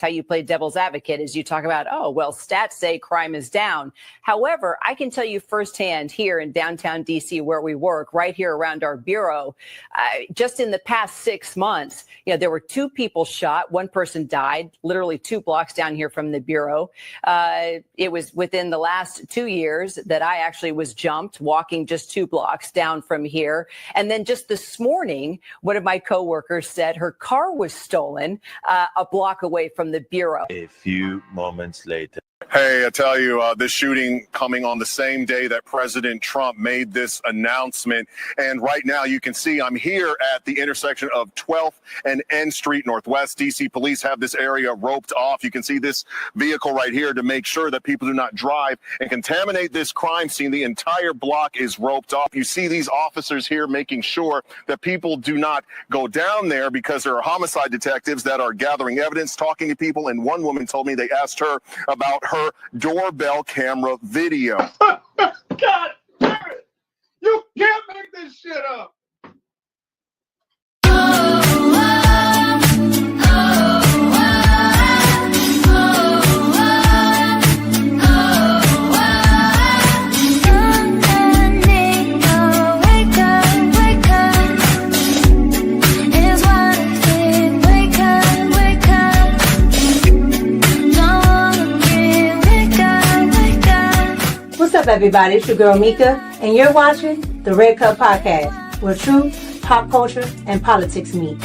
how you play devil's advocate is you talk about, oh, well, stats say crime is down. However, I can tell you firsthand here in downtown DC where we work, right here around our bureau, just in the past 6 months, there were 2 people shot. 1 person died, literally 2 blocks down here from the bureau. It was within the last 2 years that I actually was jumped walking just 2 blocks down from here. And then just this morning, one of my coworkers said her car was stolen a block away from the bureau. A few moments later. Hey, I tell you, this shooting coming on the same day that President Trump made this announcement. And right now you can see I'm here at the intersection of 12th and N Street Northwest. DC police have this area roped off. You can see this vehicle right here to make sure that people do not drive and contaminate this crime scene. The entire block is roped off. You see these officers here making sure that people do not go down there because there are homicide detectives that are gathering evidence, talking to people. And one woman told me they asked her about her doorbell camera video. God damn it! You can't make this shit up. What's up, everybody? It's your girl Mika, and you're watching the Red Cup Podcast, where truth, pop culture, and politics meet.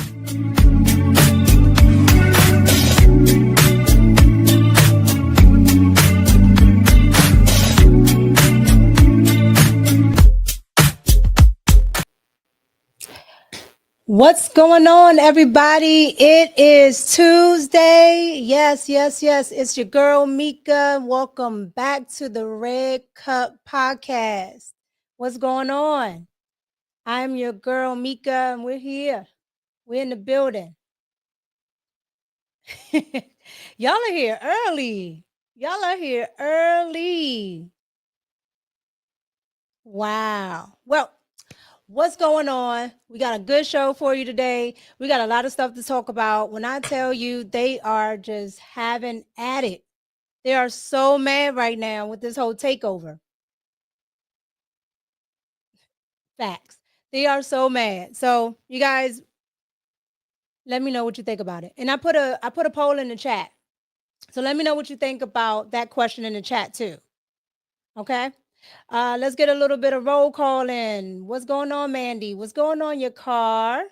What's going on, everybody? It is Tuesday. Yes. It's your girl, Mika. Welcome back to the Red Cup Podcast. What's going on? I'm your girl, Mika, and we're here. We're in the building. Y'all are here early. Wow. Well, what's going on? We got a good show for you today. We got a lot of stuff to talk about. When I tell you, they are just having at it. They are so mad right now with this whole takeover. Facts. They are so mad. So you guys, let me know what you think about it. And I put a poll in the chat. So let me know what you think about that question in the chat too. Okay? Let's get a little bit of roll call in. What's going on, Mandy? What's going on, your car?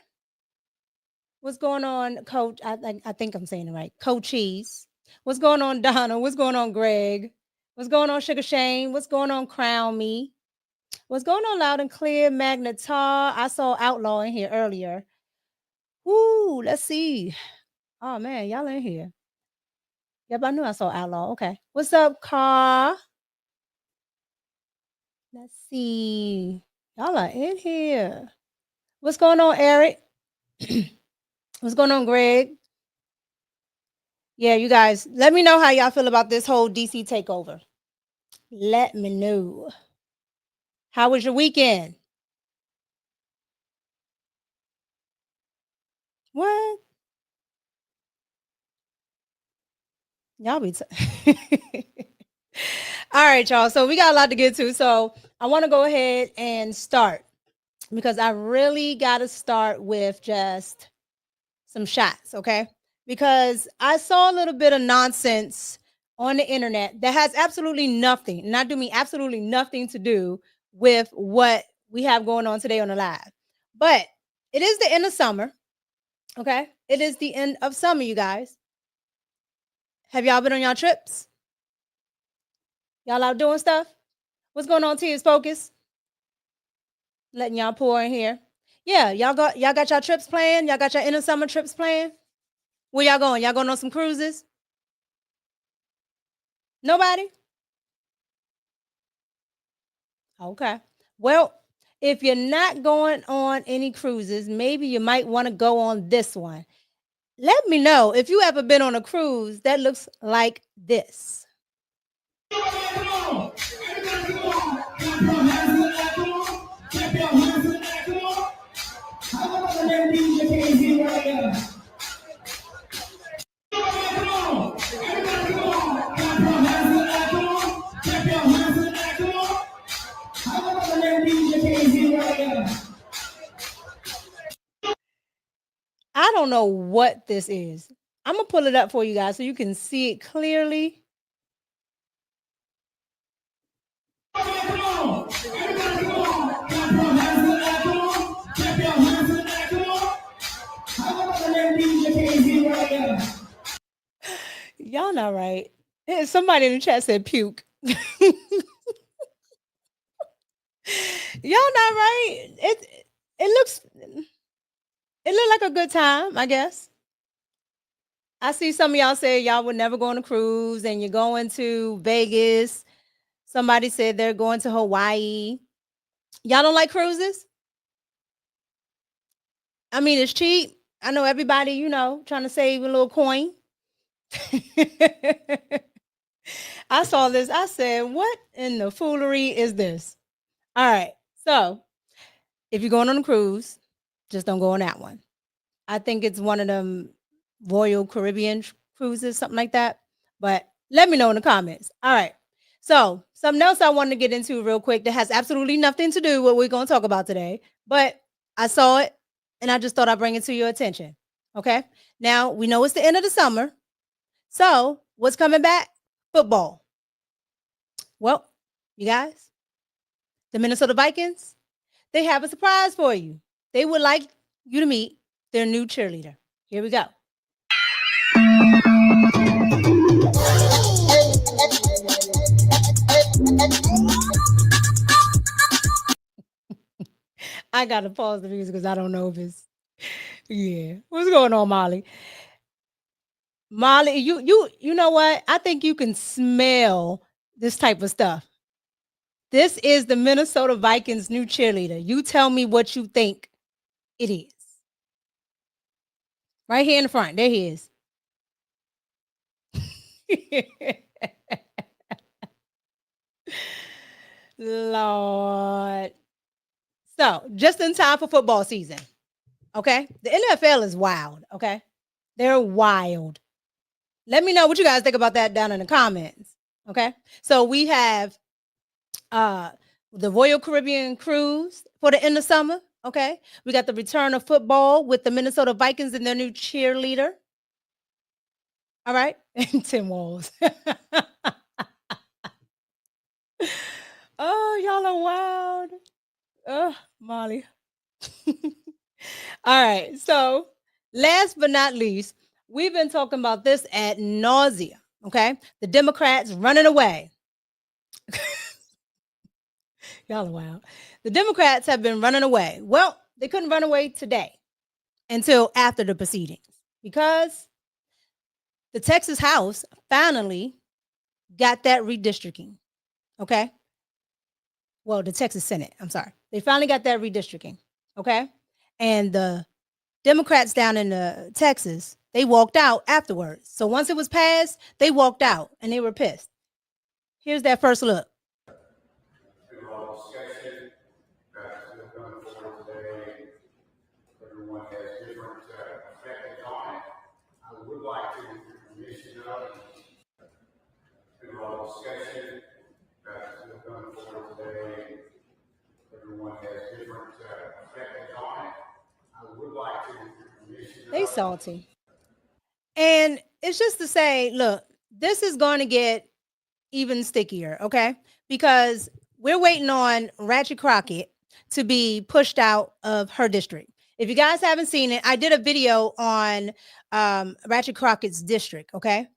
What's going on, Coach? I think I'm saying it right. Coach Cheese. What's going on, Donna? What's going on, Greg? What's going on, Sugar Shane? What's going on, Crown Me? What's going on, Loud and Clear, Magnetar? I saw Outlaw in here earlier. Ooh, let's see. Oh, man, y'all in here. Yep, I knew I saw Outlaw. Okay. What's up, Car? Let's see. Y'all are in here. What's going on, Eric? What's going on, Greg? Yeah, you guys, let me know how y'all feel about this whole DC takeover. Let me know. How was your weekend? What? Y'all be all right, y'all. So we got a lot to get to. So I want to go ahead and start because I really got to start with just some shots, okay? Because I saw a little bit of nonsense on the internet that has absolutely nothing, and I do mean absolutely nothing to do with what we have going on today on the live. But it is the end of summer, okay? It is the end of summer, you guys. Have y'all been on y'all trips? Y'all out doing stuff? What's going on, Tears Focus? Letting y'all pour in here. Yeah, y'all got y'all trips planned? Y'all got your end of summer trips planned? Where y'all going? Y'all going on some cruises? Nobody? Okay. Well, if you're not going on any cruises, maybe you might want to go on this one. Let me know if you ever been on a cruise that looks like this. don't know what this is. I'm going to pull it up for you guys so you can see it clearly. Y'all not right. Somebody in the chat said puke. Y'all not right. It looks like a good time, I guess. I see some of y'all say y'all would never go on a cruise and you're going to Vegas. Somebody said they're going to Hawaii. Y'all don't like cruises? I mean, it's cheap. I know everybody, you know, trying to save a little coin. I saw this. I said, what in the foolery is this? All right. So if you're going on a cruise, just don't go on that one. I think it's one of them Royal Caribbean cruises, something like that. But let me know in the comments. All right. So something else I wanted to get into real quick that has absolutely nothing to do with what we're going to talk about today. But I saw it and I just thought I'd bring it to your attention. Okay. Now we know it's the end of the summer. So what's coming back? Football. Well, you guys, the Minnesota Vikings, they have a surprise for you. They would like you to meet their new cheerleader. Here we go. I got to pause the music because I don't know if it's, yeah. What's going on, Molly? Molly, you know what? I think you can smell this type of stuff. This is the Minnesota Vikings new cheerleader. You tell me what you think it is. Right here in the front. There he is. Lord. So, just in time for football season. Okay? The NFL is wild. Okay? They're wild. Let me know what you guys think about that down in the comments. Okay? So, we have the Royal Caribbean Cruise for the end of summer. Okay? We got the return of football with the Minnesota Vikings and their new cheerleader. All right? And Tim Walls. Oh, y'all are wild. Oh, Molly. All right. So last but not least, we've been talking about this ad nauseum. Okay. The Democrats running away. Y'all are wild. The Democrats have been running away. Well, they couldn't run away today until after the proceedings because the Texas House finally got that redistricting. Okay. Well, the Texas Senate, I'm sorry. They finally got that redistricting, okay? And the Democrats down in Texas, they walked out afterwards. So once it was passed, they walked out and they were pissed. Here's that first look. Everyone has different perspectives on it. I would like to commission discussion that's going forward today. Everyone has different perspectives on it. I would like to commission. They salty. And it's just to say, look, this is going to get even stickier, okay? Because we're waiting on Ratchet Crockett to be pushed out of her district. If you guys haven't seen it, I did a video on Ratchet Crockett's district, okay?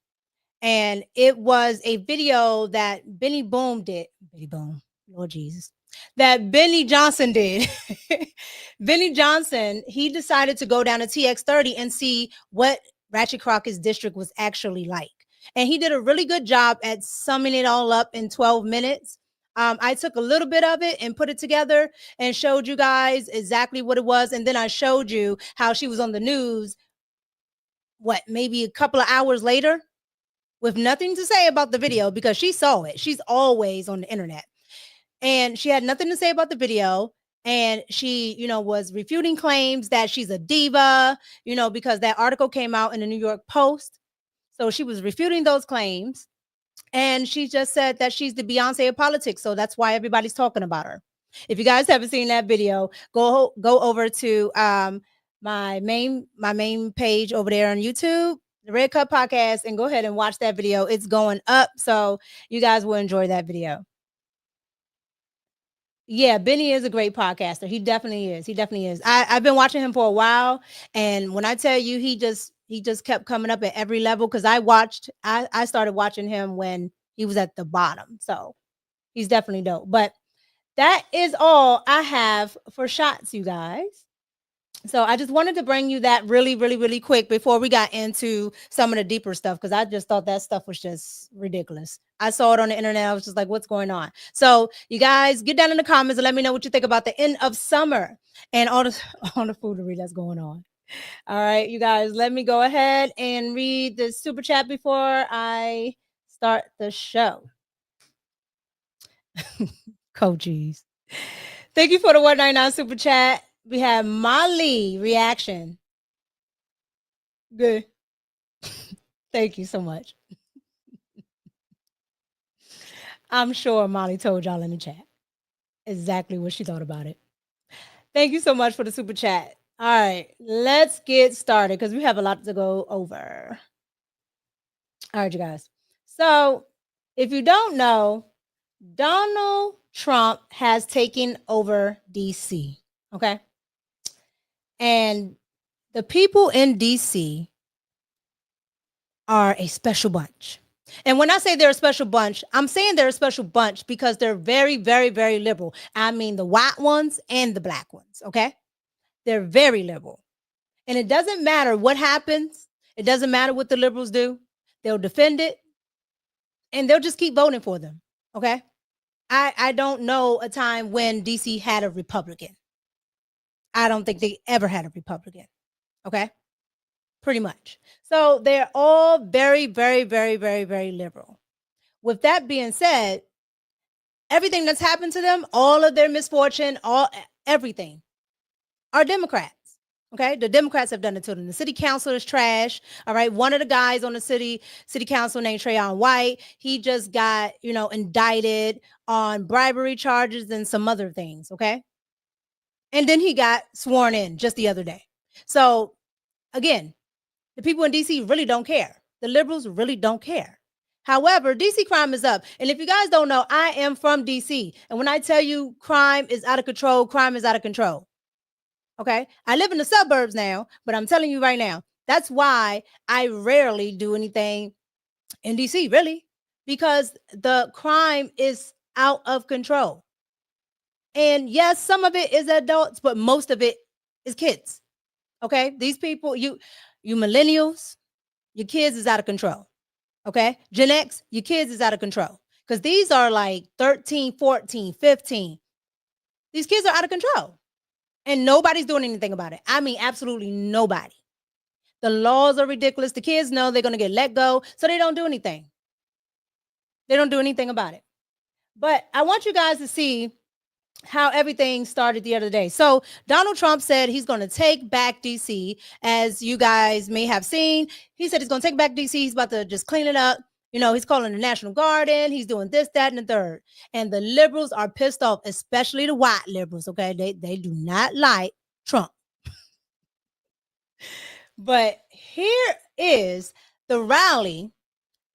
And it was a video that Benny Boom did. Benny Boom, Lord Jesus. That Benny Johnson did. Benny Johnson, he decided to go down to TX30 and see what Ratchet Crockett's district was actually like. And he did a really good job at summing it all up in 12 minutes. I took a little bit of it and put it together and showed you guys exactly what it was. And then I showed you how she was on the news, maybe a couple of hours later with nothing to say about the video because she saw it. She's always on the internet. And she had nothing to say about the video. And she, was refuting claims that she's a diva, because that article came out in the New York Post. So she was refuting those claims. And she just said that she's the Beyonce of politics. So that's why everybody's talking about her. If you guys haven't seen that video, go over to my main page over there on YouTube, the Red Cup Podcast, and go ahead and watch that video. It's going up, so you guys will enjoy that video. Yeah, Benny is a great podcaster. He definitely is. He definitely is. I've been watching him for a while, and when I tell you, he just kept coming up at every level, because I started watching him when he was at the bottom. So he's definitely dope. But that is all I have for shots, you guys. So I just wanted to bring you that really, really, really quick before we got into some of the deeper stuff, because I just thought that stuff was just ridiculous. I saw it on the internet. I was just like, what's going on? So you guys get down in the comments and let me know what you think about the end of summer and all the foolery that's going on. All right, you guys, let me go ahead and read the super chat before I start the show. Coaches. Thank you for the 199 super chat. We have Molly reaction. Good. Thank you so much. I'm sure Molly told y'all in the chat exactly what she thought about it. Thank you so much for the super chat. All right, let's get started because we have a lot to go over. All right, you guys. So if you don't know, Donald Trump has taken over DC. Okay. And the people in DC are a special bunch. And when I say they're a special bunch, I'm saying they're a special bunch because they're very, very, very liberal. I mean, the white ones and the black ones. Okay. They're very liberal. And it doesn't matter what happens. It doesn't matter what the liberals do. They'll defend it and they'll just keep voting for them. Okay. I don't know a time when DC had a Republican. I don't think they ever had a Republican. Okay. Pretty much. So they're all very, very, very, very, very liberal. With that being said, everything that's happened to them, all of their misfortune, everything are Democrats. Okay. The Democrats have done it to them. The city council is trash. All right. One of the guys on the city council named Trayon White, he just got, indicted on bribery charges and some other things. Okay. And then he got sworn in just the other day. So again, the people in DC really don't care. The liberals really don't care. However, DC crime is up. And if you guys don't know, I am from DC. And when I tell you crime is out of control, crime is out of control. Okay. I live in the suburbs now, but I'm telling you right now, that's why I rarely do anything in DC, really, because the crime is out of control. And yes, some of it is adults, but most of it is kids. Okay. These people, you millennials, your kids is out of control. Okay. Gen X, your kids is out of control. Because these are like 13, 14, 15. These kids are out of control. And nobody's doing anything about it. I mean, absolutely nobody. The laws are ridiculous. The kids know they're going to get let go. So they don't do anything. They don't do anything about it. But I want you guys to see how everything started the other day. So Donald Trump said he's going to take back DC. As you guys may have seen, he said he's going to take back DC. He's about to just clean it up. He's calling the National Guard in. He's doing this, that, and the third. And the liberals are pissed off, especially the white liberals. Okay. They do not like Trump. But here is the rally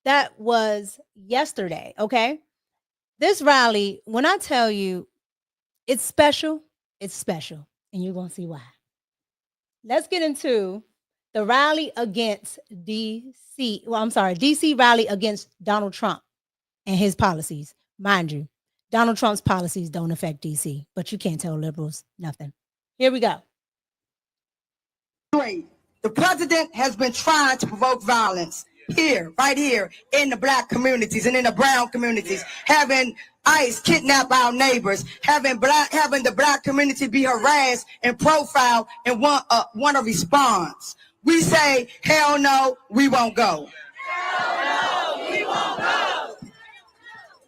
that was yesterday. Okay. This rally, when I tell you, it's special. It's special. And you're going to see why. Let's get into the rally against DC. Well, I'm sorry, DC rally against Donald Trump and his policies. Mind you, Donald Trump's policies don't affect DC, but you can't tell liberals nothing. Here we go. The president has been trying to provoke violence here, right here, in the black communities and in the brown communities, having ICE kidnap our neighbors, having the black community be harassed and profiled and want a response. We say, hell no, we won't go. Hell no, we won't go.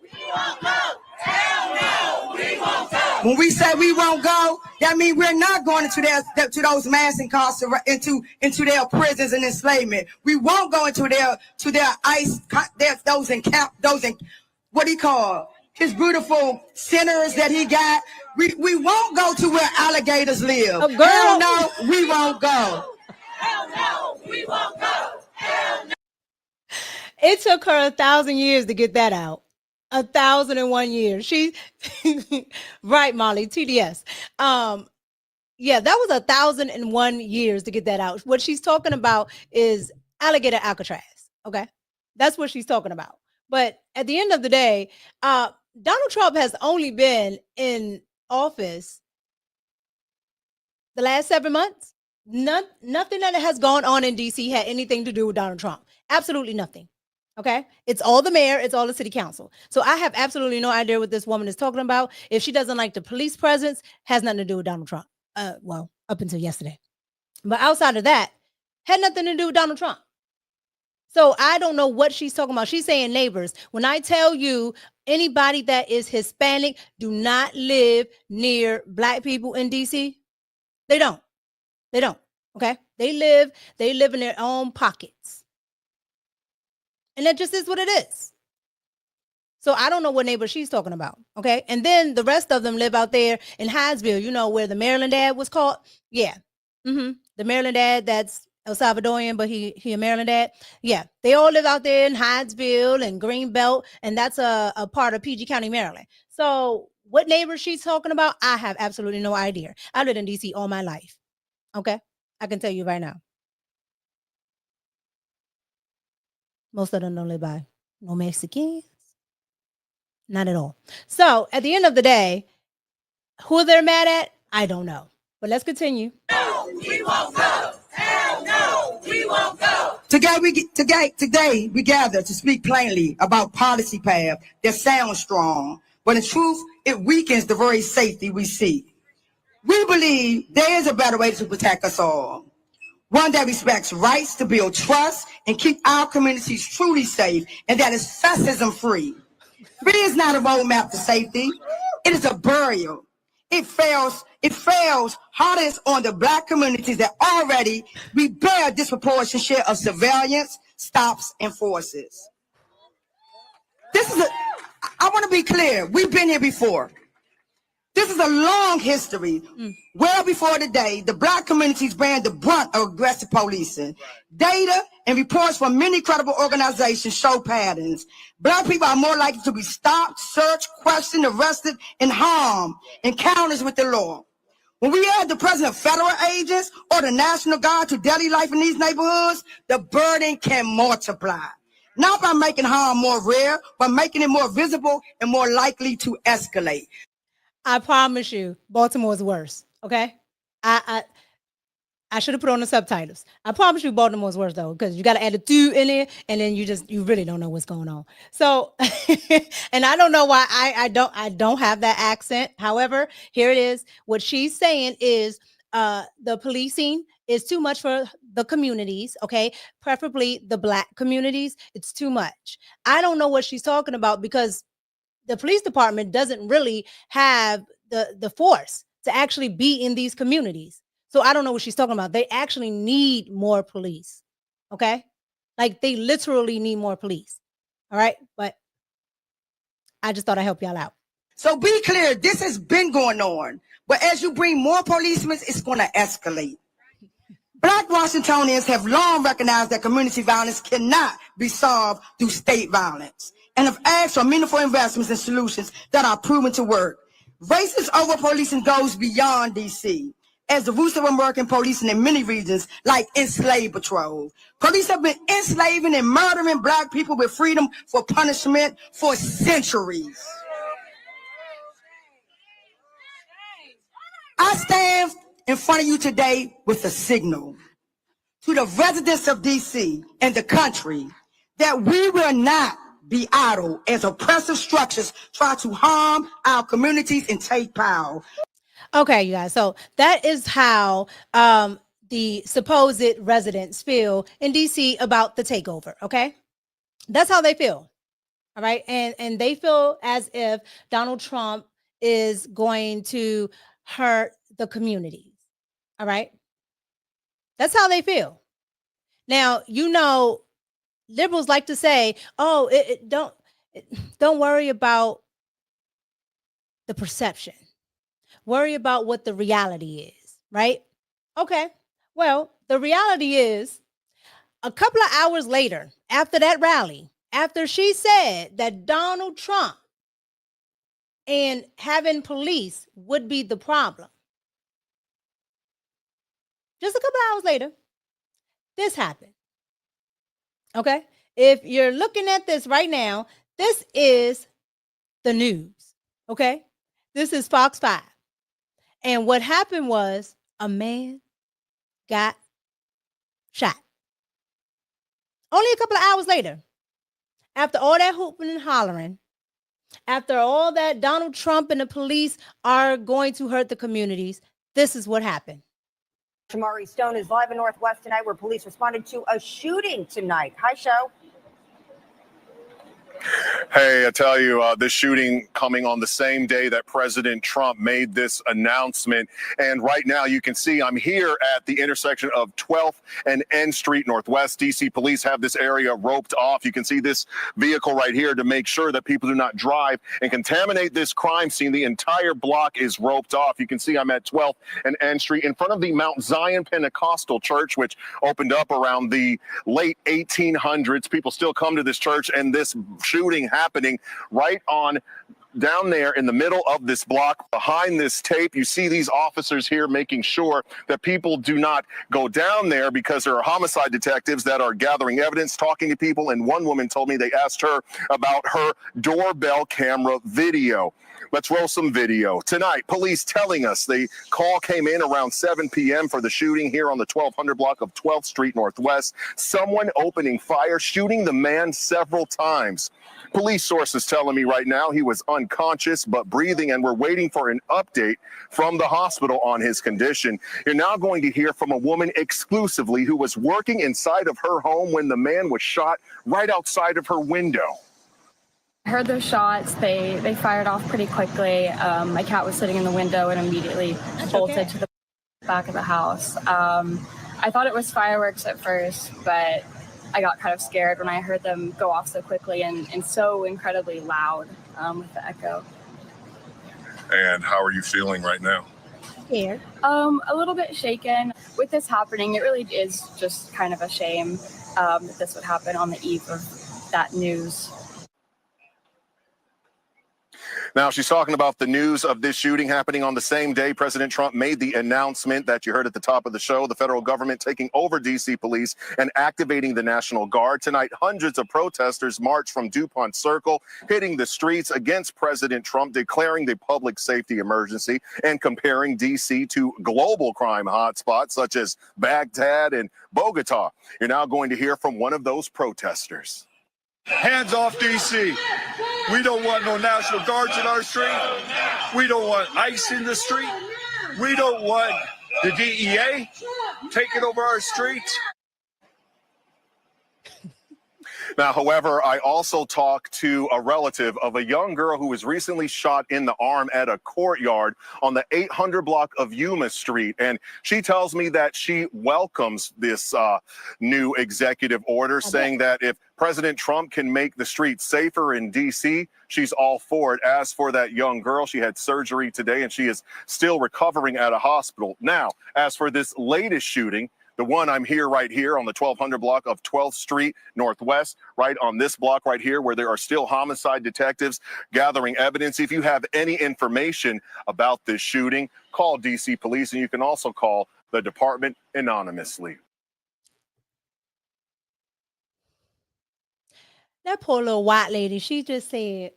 We won't go. Hell no, we won't go. When we say we won't go, that means we're not going to those mass incarcerations, into their prisons and enslavement. We won't go into their ICE, what do you call his beautiful centers that he got. We won't go to where alligators live. Oh, girl. Hell no, we won't go. Hell no, we won't go. Hell no. It took her 1,000 years to get that out. 1,001 years. She right, Molly, TDS. Yeah, that was 1,001 years to get that out. What she's talking about is alligator Alcatraz. Okay, that's what she's talking about. But at the end of the day, Donald Trump has only been in office the last 7 months. Nothing that has gone on in DC had anything to do with Donald Trump. Absolutely nothing. Okay, it's all the mayor, it's all the city council. So I have absolutely no idea what this woman is talking about. If she doesn't like the police presence, has nothing to do with Donald Trump. Well, up until yesterday. But outside of that, had nothing to do with Donald Trump. So I don't know what she's talking about. She's saying neighbors. When I tell you anybody that is Hispanic do not live near Black people in DC, they don't. They don't. Okay. They live in their own pockets. And that just is what it is. So I don't know what neighbor she's talking about. Okay. And then the rest of them live out there in Hyattsville, you know, where the Maryland dad was caught. Yeah. The Maryland dad that's El Salvadorian, but he a Maryland dad. Yeah. They all live out there in Hyattsville and Greenbelt. And that's a part of PG County, Maryland. So what neighbor she's talking about, I have absolutely no idea. I lived in DC all my life. Okay. I can tell you right now. Most of them don't live by no Mexicans. Not at all. So at the end of the day, who they're mad at, I don't know. But let's continue. No, we won't go. Hell no, we won't go. Today we gather to speak plainly about policy path that sounds strong, but in truth, it weakens the very safety we seek. We believe there is a better way to protect us all. One that respects rights to build trust and keep our communities truly safe, and that is fascism-free. Free is not a roadmap to safety. It is a burial. It fails hardest on the Black communities that already we bear a disproportionate share of surveillance, stops, and forces. I want to be clear. We've been here before. This is a long history. Well before today, the Black communities bear the brunt of aggressive policing. Data and reports from many credible organizations show patterns. Black people are more likely to be stopped, searched, questioned, arrested, and harmed in encounters with the law. When we add the presence of federal agents or the National Guard to daily life in these neighborhoods, the burden can multiply. Not by making harm more rare, but making it more visible and more likely to escalate. I promise you, Baltimore's worse. Okay, I should have put on the subtitles. I promise you, Baltimore's worse though, because you got to add a "do" in it, and then you really don't know what's going on. So, and I don't know why I don't have that accent. However, here it is. What she's saying is, the policing is too much for the communities. Okay, preferably the Black communities. It's too much. I don't know what she's talking about because the police department doesn't really have the force to actually be in these communities. So I don't know what she's talking about. They actually need more police. Okay. Like they literally need more police. All right. But I just thought I'd help y'all out. So be clear, this has been going on. But as you bring more policemen, it's going to escalate. Black Washingtonians have long recognized that community violence cannot be solved through state violence, and have asked for meaningful investments and solutions that are proven to work. Racist over-policing goes beyond D.C., as the roots of American policing in many regions, like enslaved patrol. Police have been enslaving and murdering Black people with freedom for punishment for centuries. I stand in front of you today with a signal to the residents of D.C. and the country that we will not be idle as oppressive structures try to harm our communities and take power. Okay, you guys. So that is how the supposed residents feel in DC about the takeover. Okay, that's how they feel. All right, and they feel as if Donald Trump is going to hurt the communities. All right, that's how they feel. Now, you know, liberals like to say, "Oh, don't worry about the perception. Worry about what the reality is, right? Okay. Well, the reality is a couple of hours later, after that rally, after she said that Donald Trump and having police would be the problem, just a couple of hours later, this happened. Okay. If you're looking at this right now, this is the news. Okay. This is Fox 5. And what happened was a man got shot. Only a couple of hours later, after all that hooping and hollering, after all that Donald Trump and the police are going to hurt the communities, this is what happened. Shamari Stone is live in Northwest tonight, where police responded to a shooting tonight. Hi, Show. Hey, I tell you, this shooting coming on the same day that President Trump made this announcement. And right now you can see I'm here at the intersection of 12th and N Street Northwest. DC police have this area roped off. You can see this vehicle right here to make sure that people do not drive and contaminate this crime scene. The entire block is roped off. You can see I'm at 12th and N Street in front of the Mount Zion Pentecostal Church, which opened up around the late 1800s. People still come to this church, and this shooting happening right on down there in the middle of this block. Behind this tape, you see these officers here making sure that people do not go down there, because there are homicide detectives that are gathering evidence, talking to people. And one woman told me they asked her about her doorbell camera video. Let's roll some video. Tonight, police telling us the call came in around 7 p.m. for the shooting here on the 1200 block of 12th Street Northwest. Someone opening fire, shooting the man several times. Police sources telling me right now he was unconscious but breathing, and we're waiting for an update from the hospital on his condition. You're now going to hear from a woman exclusively who was working inside of her home when the man was shot right outside of her window. I heard those shots. They fired off pretty quickly. My cat was sitting in the window and immediately bolted to the back of the house. I thought it was fireworks at first, but I got kind of scared when I heard them go off so quickly and so incredibly loud with the echo. And how are you feeling right now? Scared. A little bit shaken. With this happening, it really is just kind of a shame that this would happen on the eve of that news. Now, she's talking about the news of this shooting happening on the same day President Trump made the announcement that you heard at the top of the show, the federal government taking over D.C. police and activating the National Guard. Tonight, hundreds of protesters marched from DuPont Circle, hitting the streets against President Trump, declaring the public safety emergency and comparing D.C. to global crime hotspots such as Baghdad and Bogota. You're now going to hear from one of those protesters. Hands off D.C. We don't want no National Guards in our street. We don't want ICE in the street. We don't want the DEA taking over our streets. Now, however, I also talked to a relative of a young girl who was recently shot in the arm at a courtyard on the 800 block of Yuma Street. And she tells me that she welcomes this new executive order, saying that if President Trump can make the streets safer in D.C., she's all for it. As for that young girl, she had surgery today and she is still recovering at a hospital. Now, as for this latest shooting, the one I'm here right here on the 1200 block of 12th Street Northwest, right on this block right here where there are still homicide detectives gathering evidence. If you have any information about this shooting, call DC Police, and you can also call the department anonymously. That poor little white lady, she just said,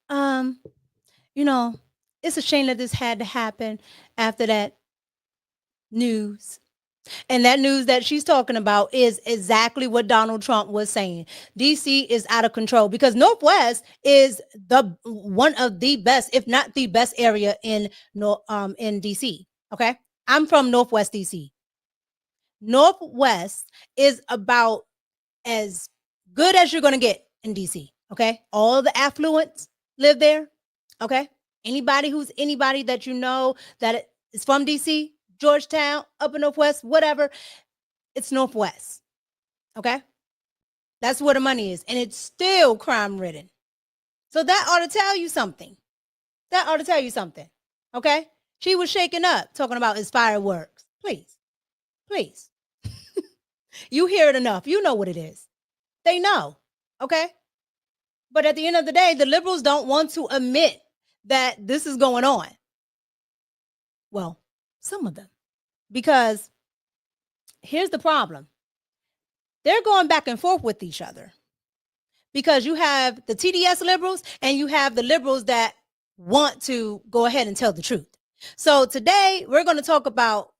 you know, it's a shame that this had to happen after that news. And that news that she's talking about is exactly what Donald Trump was saying. DC is out of control because Northwest is one of the best, if not the best area in DC. Okay. I'm from Northwest DC. Northwest is about as good as you're going to get in DC. Okay. All the affluents live there. Okay. Anybody that you know that is from DC, Georgetown, Upper Northwest, whatever, it's Northwest. Okay. That's where the money is. And it's still crime ridden. So that ought to tell you something. That ought to tell you something. Okay? She was shaking up talking about his fireworks. Please. Please. You hear it enough. You know what it is. They know. Okay? But at the end of the day, the liberals don't want to admit that this is going on. Well, some of them. Because here's the problem. They're going back and forth with each other. Because you have the TDS liberals and you have the liberals that want to go ahead and tell the truth. So today we're going to talk about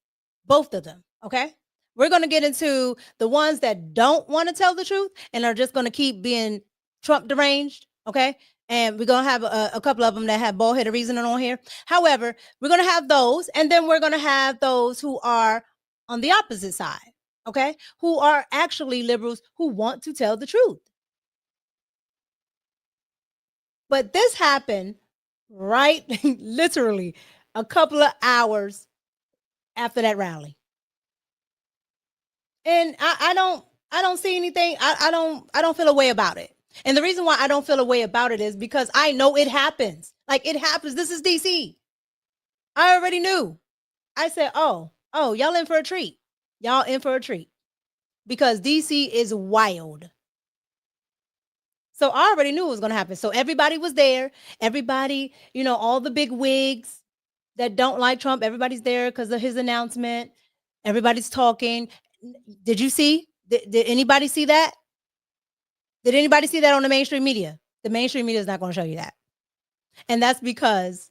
both of them. Okay? We're going to get into the ones that don't want to tell the truth and are just going to keep being Trump deranged. Okay? And we're going to have a couple of them that have bald-headed reasoning on here. However, we're going to have those, and then we're going to have those who are on the opposite side. Okay? Who are actually liberals who want to tell the truth. But this happened right, literally, a couple of hours after that rally. And I don't see anything. I don't feel a way about it. And the reason why I don't feel a way about it is because I know it happens. Like, it happens. This is DC. I already knew. I said, oh, y'all in for a treat. Y'all in for a treat. Because DC is wild. So I already knew it was going to happen. So everybody was there. Everybody, all the big wigs that don't like Trump, everybody's there because of his announcement. Everybody's talking. Did you see? Did anybody see that? Did anybody see that on the mainstream media? The mainstream media is not going to show you that. And that's because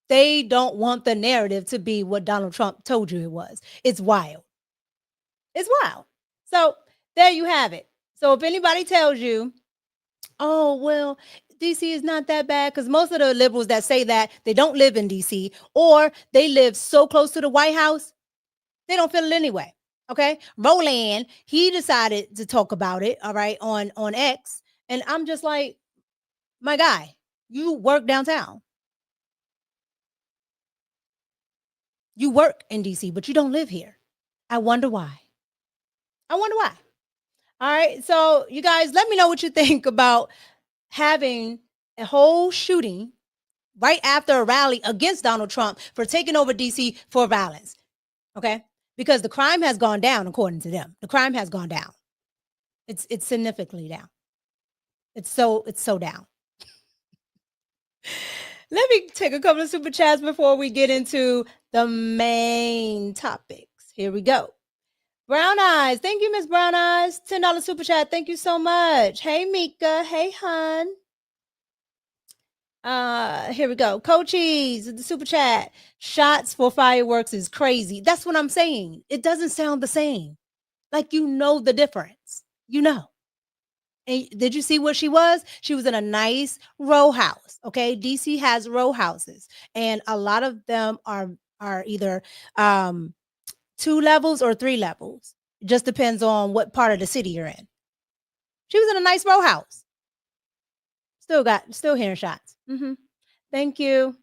they don't want the narrative to be what Donald Trump told you it was. It's wild. It's wild. So there you have it. So if anybody tells you, oh, well, DC is not that bad, because most of the liberals that say that, they don't live in DC, or they live so close to the White House, they don't feel it anyway. Okay. Roland, he decided to talk about it, all right, on X. And I'm just like, my guy, you work downtown. You work in DC, but you don't live here. I wonder why. All right. So you guys, let me know what you think about having a whole shooting right after a rally against Donald Trump for taking over DC for violence. Okay. Because the crime has gone down, according to them. The crime has gone down. It's significantly down. It's so down. Let me take a couple of super chats before we get into the main topics. Here we go. Brown Eyes. Thank you, Miss Brown Eyes. $10 super chat. Thank you so much. Hey, Mika. Hey, hun. Here we go. Coaches, the super chat. Shots for fireworks is crazy. That's what I'm saying. It doesn't sound the same. Like, the difference. And did you see what she was? She was in a nice row house. Okay. DC has row houses, and a lot of them are either 2 levels or 3 levels. It just depends on what part of the city you're in. She was in a nice row house. Still hearing shots. Thank you.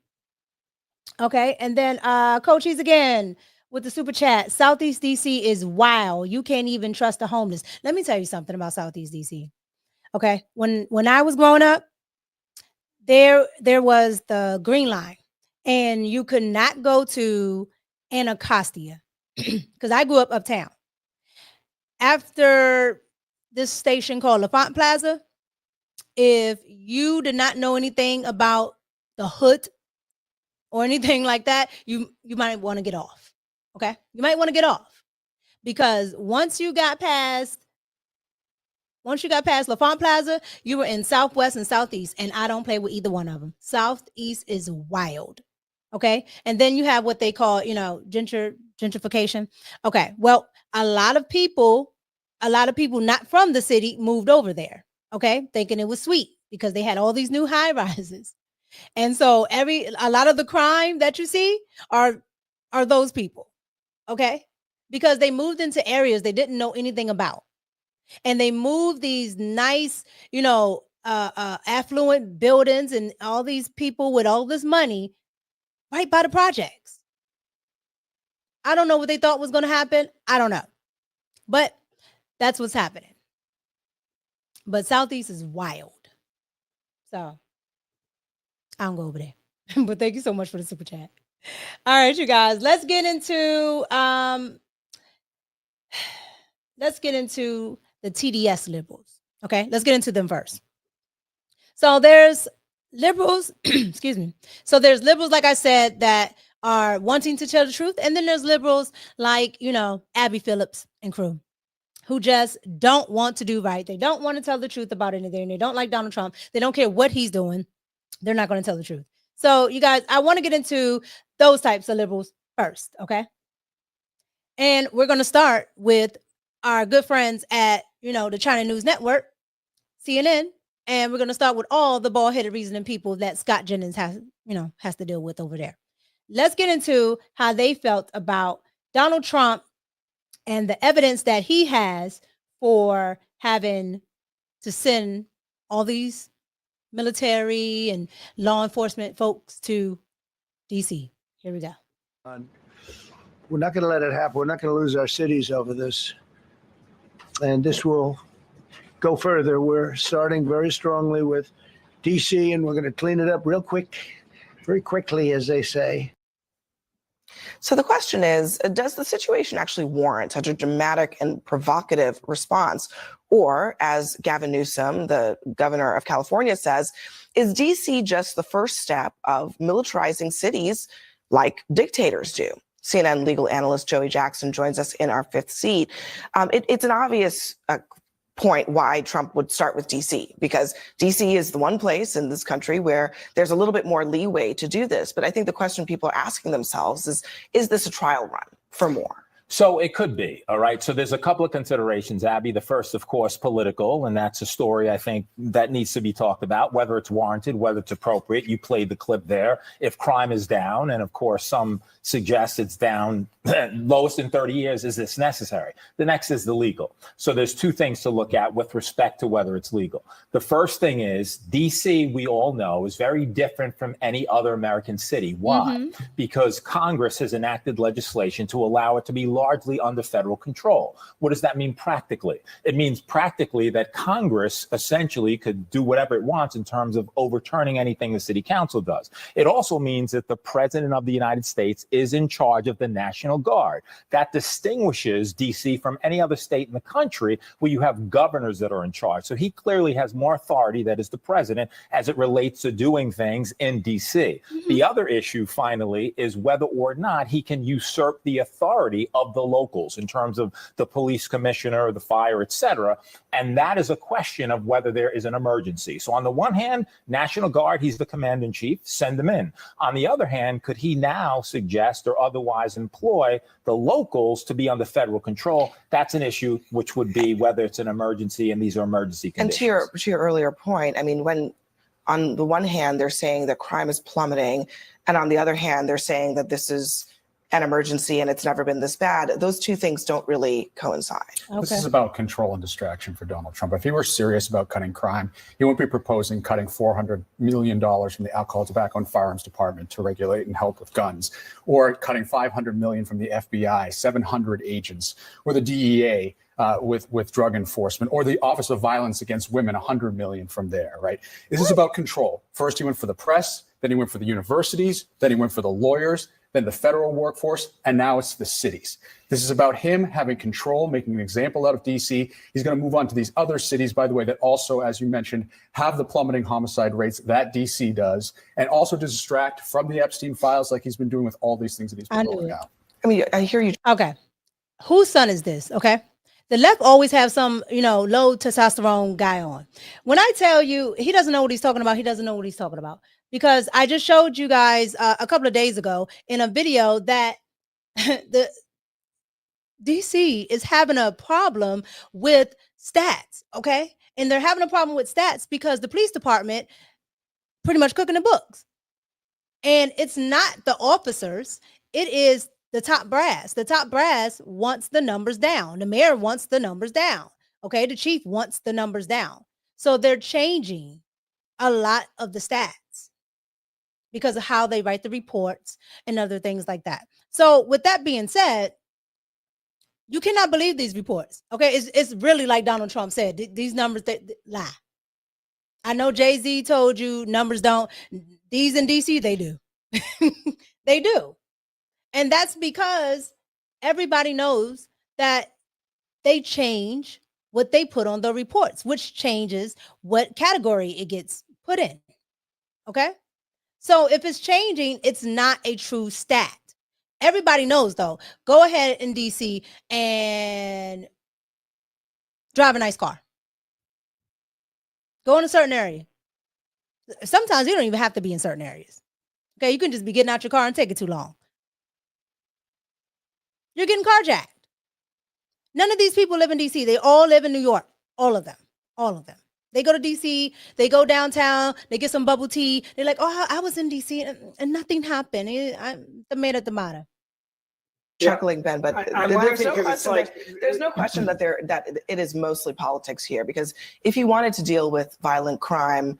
Okay. And then Coaches again with the super chat. Southeast DC is wild. You can't even trust the homeless. Let me tell you something about Southeast DC. Okay. When I was growing up, there was the Green Line, and you could not go to Anacostia because I grew up uptown. After this station called LaFont Plaza, if you did not know anything about the hood or anything like that, you might want to get off. Okay. You might want to get off, because once you got past LaFont Plaza, you were in Southwest and Southeast, and I don't play with either one of them. Southeast is wild. Okay. And then you have what they call, gentrification. Okay. Well, a lot of people not from the city moved over there. Okay. Thinking it was sweet because they had all these new high rises. And so a lot of the crime that you see are those people. Okay. Because they moved into areas they didn't know anything about. And they moved these nice, affluent buildings and all these people with all this money right by the projects. I don't know what they thought was going to happen. I don't know. But that's what's happening. But Southeast is wild. So I don't go over there. But thank you so much for the super chat. All right, you guys, let's get into the TDS liberals. Okay, let's get into them first. So there's liberals, excuse me. So there's liberals, like I said, that are wanting to tell the truth. And then there's liberals like, Abby Phillips and crew, who just don't want to do right. They don't want to tell the truth about anything. They don't like Donald Trump. They don't care what he's doing. They're not going to tell the truth. So you guys, I want to get into those types of liberals first, okay? And we're going to start with our good friends at, the China News Network, CNN, and we're going to start with all the bald-headed reasoning people that Scott Jennings has to deal with over there. Let's get into how they felt about Donald Trump and the evidence that he has for having to send all these military and law enforcement folks to DC. Here we go. We're not going to let it happen. We're not going to lose our cities over this. And this will go further. We're starting very strongly with DC, and we're going to clean it up real quick, very quickly, as they say. So the question is, does the situation actually warrant such a dramatic and provocative response? Or, as Gavin Newsom, the governor of California, says, is DC just the first step of militarizing cities like dictators do? CNN legal analyst Joey Jackson joins us in our fifth seat. It's an obvious point why Trump would start with DC, because DC is the one place in this country where there's a little bit more leeway to do this. But I think the question people are asking themselves is this a trial run for more? So it could be. All right. So there's a couple of considerations, Abby. The first, of course, political. And that's a story, I think, that needs to be talked about, whether it's warranted, whether it's appropriate. You played the clip there. If crime is down, and of course, some suggest it's down lowest in 30 years, is this necessary? The next is the legal. So there's two things to look at with respect to whether it's legal. The first thing is DC, we all know, is very different from any other American city. Why? Because Congress has enacted legislation to allow it to be largely under federal control. What does that mean practically? It means practically that Congress essentially could do whatever it wants in terms of overturning anything the city council does. It also means that the president of the United States is in charge of the National Guard. That distinguishes DC from any other state in the country where you have governors that are in charge. So he clearly has more authority, that is the president, as it relates to doing things in DC. The other issue, finally, is whether or not he can usurp the authority of the locals in terms of the police commissioner, the fire, et cetera. And that is a question of whether there is an emergency. So on the one hand, National Guard, he's the commander in chief, send them in. On the other hand, could he now suggest or otherwise employ the locals to be under federal control? That's an issue, which would be whether it's an emergency, and these are emergency conditions. And to your earlier point, I mean, when on the one hand, they're saying that crime is plummeting, and on the other hand, they're saying that this is an emergency and it's never been this bad. Those two things don't really coincide. Okay. This is about control and distraction for Donald Trump. If he were serious about cutting crime, he wouldn't be proposing cutting $400 million from the Alcohol, Tobacco, and Firearms Department to regulate and help with guns, or cutting $500 million from the FBI, 700 agents, or the DEA with drug enforcement, or the Office of Violence Against Women, 100 million from there, right? This is about control. First, he went for the press, then he went for the universities, then he went for the lawyers, then the federal workforce, and now it's the cities. This is about him having control, making an example out of DC. He's going to move on to these other cities, by the way, that also, as you mentioned, have the plummeting homicide rates that DC does, and also to distract from the Epstein files like he's been doing with all these things that he's been rolling out. I mean, I hear you. Okay. Whose son is this? Okay. The left always have some, low testosterone guy on. When I tell you he doesn't know what he's talking about, he doesn't know what he's talking about. Because I just showed you guys a couple of days ago in a video that the DC is having a problem with stats, okay? And they're having a problem with stats because the police department pretty much cooking the books. And it's not the officers, it is the top brass. The top brass wants the numbers down. The mayor wants the numbers down, okay? The chief wants the numbers down. So they're changing a lot of the stats because of how they write the reports and other things like that. So with that being said, you cannot believe these reports. Okay, it's really like Donald Trump said, these numbers they lie. I know Jay-Z told you numbers don't, These in DC, they do. They do. And that's because everybody knows that they change what they put on the reports, which changes what category it gets put in. Okay? So if it's changing, it's not a true stat. Everybody knows, though. Go ahead in DC and drive a nice car. Go in a certain area. Sometimes you don't even have to be in certain areas. Okay, you can just be getting out your car and take it too long. You're getting carjacked. None of these people live in DC. They all live in New York. All of them. All of them. They go to DC. They go downtown. They get some bubble tea. They're like, oh, I was in DC and nothing happened. Tomato. Chuckling, Ben, but there's no question that it is mostly politics here, because if he wanted to deal with violent crime,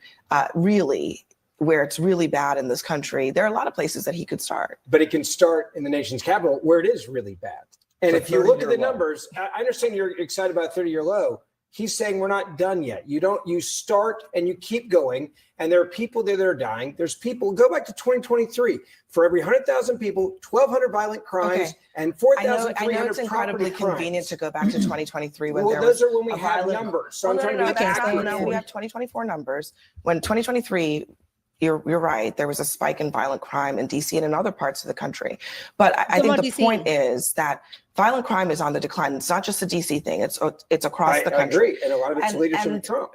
really, where it's really bad in this country, there are a lot of places that he could start. But it can start in the nation's capital where it is really bad. And if you look at the numbers, I understand you're excited about 30-year low. He's saying we're not done yet. You start and you keep going. And there are people there that are dying. There's people, go back to 2023. For every 100,000 people, 1,200 violent crimes and 4,300 I know it's incredibly convenient to go back to 2023 when there those was are when we have numbers. So I'm trying to be accurate. We have 2024 numbers. When 2023, you're right, there was a spike in violent crime in DC and in other parts of the country. But I think the point is that violent crime is on the decline. It's not just a DC thing. It's across the country. I agree. And a lot of it's leadership of Trump.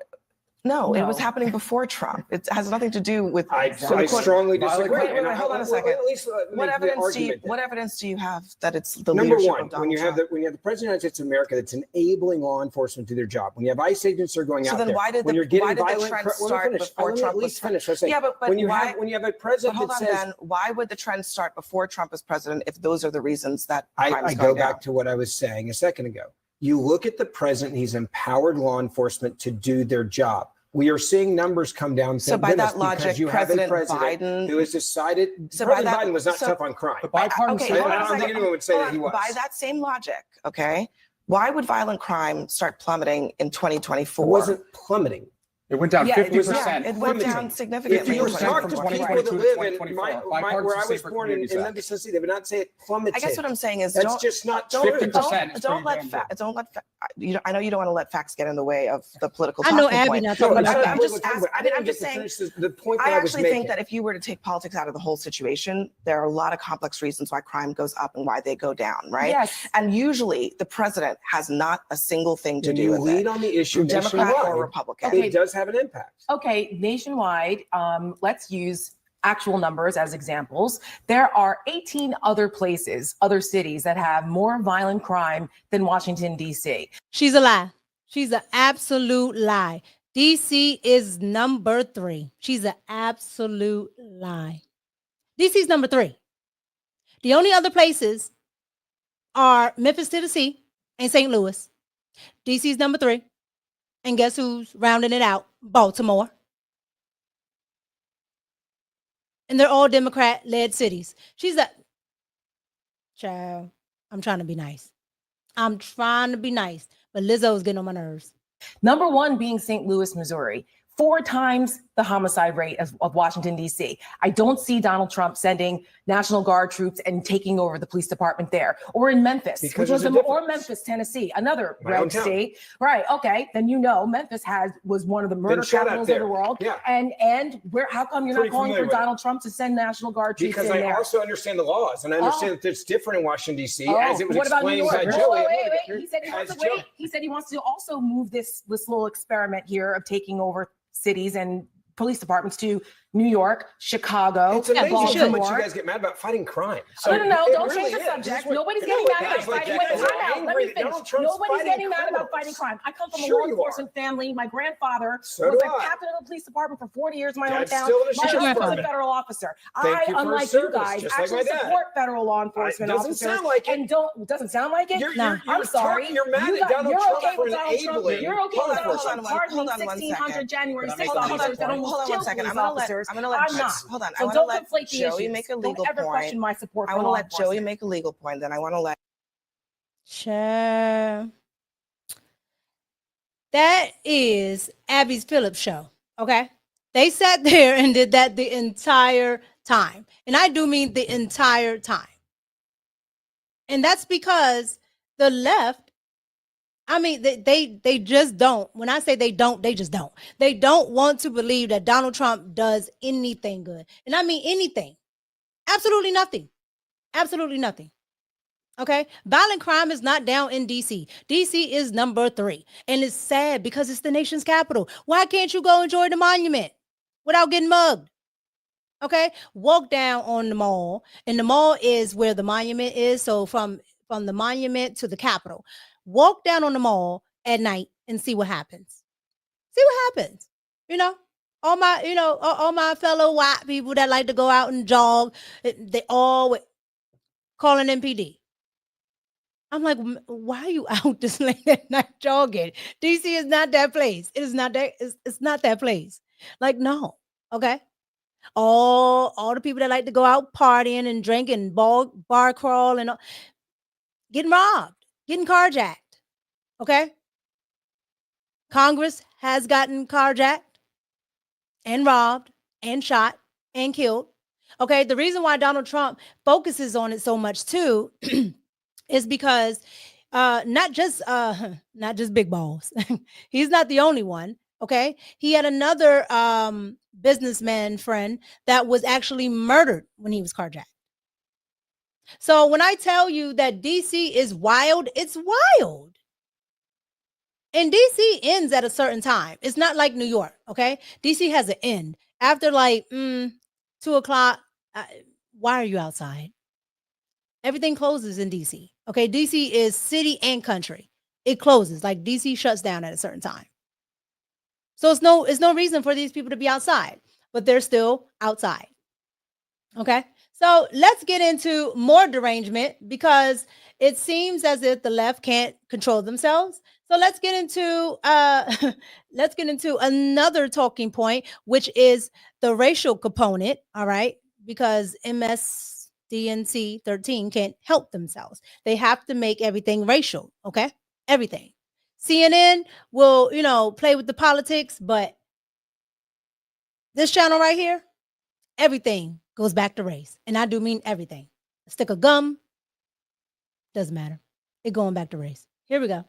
No, it was happening before Trump. It has nothing to do with. I strongly disagree. Wait, hold on a second. What evidence do you have that it's the number leadership one? Of Donald when you Trump? have the President of the United States of America that's enabling law enforcement to do their job. When you have ICE agents that are going out there. So then why did the trend start before Trump was president? Yeah, but when you have a president that says, then why would the trend start before Trump was president if those are the reasons that I go back to what I was saying a second ago. You look at the president; he's empowered law enforcement to do their job. We are seeing numbers come down. So by that logic, President Biden, who has decided, President Biden was not tough on crime. But bipartisan. I don't think anyone would say that he was. By that same logic, okay, why would violent crime start plummeting in 2024? It wasn't plummeting. It went down 50%. It went down significantly. If you talk to people that live in where I was born in Memphis, Tennessee, they would not say it plummeted. I guess what I'm saying is that's just not true. 50%. Don't let I know you don't want to let facts get in the way of the political. I know Abby not talking about I'm just saying. The point I actually think that if you were to take politics out of the whole situation, there are a lot of complex reasons why crime goes up and why they go down, right? Yes. And usually the president has not a single thing to when do you with lead it. on the issue, Democrat or Republican. It does have an impact. Okay, nationwide, let's use actual numbers as examples. There are 18 other places, other cities that have more violent crime than Washington, D.C. She's a lie. She's an absolute lie. DC is number 3. She's an absolute lie. DC's number 3. The only other places are Memphis, Tennessee, and St. Louis. DC's number 3. And guess who's rounding it out? Baltimore. And they're all Democrat-led cities. She's a child. I'm trying to be nice. But Lizzo's getting on my nerves. Number 1 being St. Louis, Missouri. 4 times the homicide rate of Washington, D.C. I don't see Donald Trump sending National Guard troops and taking over the police department there. Or in Memphis, or Memphis, Tennessee, another red state. Right, okay, then Memphis was one of the murder capitals of the world. Yeah. And how come you're not calling for Donald Trump to send National Guard troops in there? Because I also understand the laws, and I understand that it's different in Washington, D.C., as it was what about New explained York? by Joey. Wait. He said he wants to also move this little experiment here of taking over cities and police departments to New York, Chicago, it's amazing Baltimore. how much you guys get mad about fighting crime. So no, don't change the subject. Nobody's getting mad about fighting crime. Let me finish. Nobody's getting mad about fighting crime. I come from a law enforcement family. My grandfather was a captain of the police department for 40 years in my hometown. My uncle was a federal officer. I, unlike you guys, actually support federal law enforcement officers. Doesn't sound like it. And doesn't sound like it? No. I'm sorry. You're mad at Donald Trump for enabling. You're okay with Donald Trump pardoning 1,600 January 6th officers that almost killed police officers. I'm gonna let hold on. So I want to let Joey make a legal point. Question my support. I want to let Joey make a legal point. Then I want to let. Sure. That is Abby's Phillips show. Okay. They sat there and did that the entire time. And I do mean the entire time. And that's because the left, I mean, they just don't. When I say they don't, they just don't. They don't want to believe that Donald Trump does anything good. And I mean anything. Absolutely nothing. Absolutely nothing. Okay. Violent crime is not down in DC. DC is number 3. And it's sad because it's the nation's capital. Why can't you go enjoy the monument without getting mugged? Okay. Walk down on the mall. And the mall is where the monument is. So from the monument to the Capitol, walk down on the mall at night and see what happens. See what happens. All my fellow white people that like to go out and jog, they all calling MPD. I'm like, why are you out this late at night jogging? DC is not that place. It is not that. It's not that place. Like, no. Okay. All the people that like to go out partying and drinking, bar crawl and all, getting robbed, getting carjacked. Okay. Congress has gotten carjacked and robbed and shot and killed. Okay. The reason why Donald Trump focuses on it so much too is because not just big balls. He's not the only one. Okay. He had another businessman friend that was actually murdered when he was carjacked. So when I tell you that DC is wild, it's wild. And DC ends at a certain time. It's not like New York. Okay. DC has an end after like 2:00. Why are you outside? Everything closes in DC. Okay. DC is city and country. It closes. Like DC shuts down at a certain time. So it's no reason for these people to be outside, but they're still outside. Okay. So let's get into more derangement because it seems as if the left can't control themselves. So let's get into another talking point, which is the racial component. All right. Because MSNBC 13 can't help themselves. They have to make everything racial. Okay. Everything. CNN will, play with the politics, but this channel right here, everything goes back to race. And I do mean everything. A stick of gum, doesn't matter. It's going back to race. Here we go.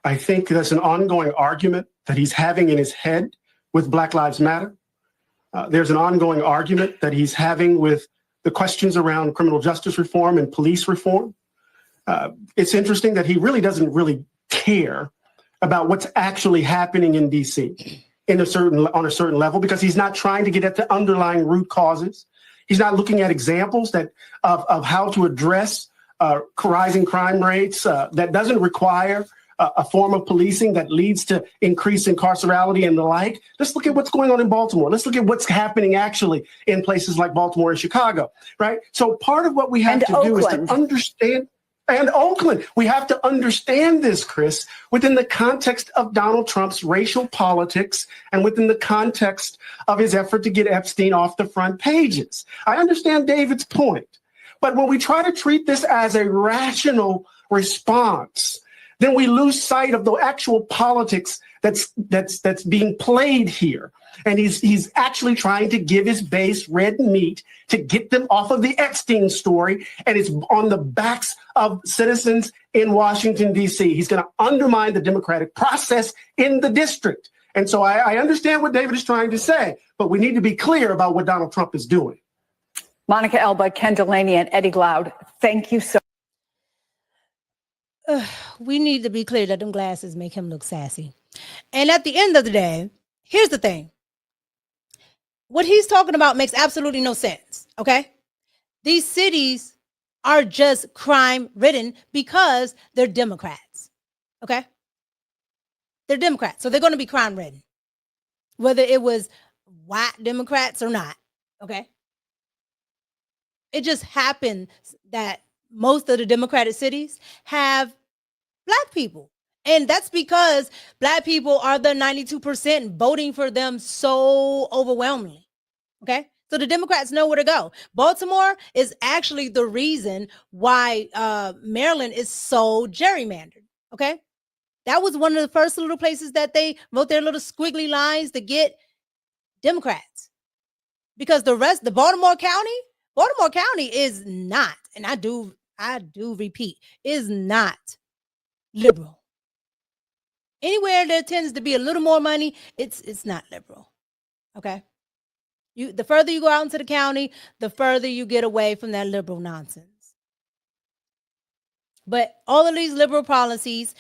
I think there's an ongoing argument that he's having in his head with Black Lives Matter. There's an ongoing argument that he's having with the questions around criminal justice reform and police reform. It's interesting that he really doesn't really care about what's actually happening in DC on a certain level, because he's not trying to get at the underlying root causes. He's not looking at examples of how to address rising crime rates that doesn't require a form of policing that leads to increased incarcerality and the like. Let's look at what's going on in Baltimore. Let's look at what's happening actually in places like Baltimore and Chicago, right? So part of what we have to do is to understand. And Oakland, we have to understand this, Chris, within the context of Donald Trump's racial politics and within the context of his effort to get Epstein off the front pages. I understand David's point, but when we try to treat this as a rational response, then we lose sight of the actual politics that's being played here. And he's actually trying to give his base red meat to get them off of the Epstein story. And it's on the backs of citizens in Washington, D.C. He's going to undermine the democratic process in the district. And so I understand what David is trying to say, but we need to be clear about what Donald Trump is doing. Monica Elba, Ken Delaney, and Eddie Glaude, thank you so much. We need to be clear that them glasses make him look sassy. And at the end of the day, here's the thing. What he's talking about makes absolutely no sense, okay? These cities are just crime-ridden because they're Democrats, okay? They're Democrats, so they're going to be crime-ridden, whether it was white Democrats or not, okay? It just happens that most of the Democratic cities have Black people. And that's because Black people are the 92% voting for them so overwhelmingly. Okay. So the Democrats know where to go. Baltimore is actually the reason why Maryland is so gerrymandered. Okay. That was one of the first little places that they wrote their little squiggly lines to get Democrats. Because the Baltimore County is not, and I do repeat, is not liberal. Anywhere there tends to be a little more money, it's not liberal. Okay. The further you go out into the county, the further you get away from that liberal nonsense. But all of these liberal policies,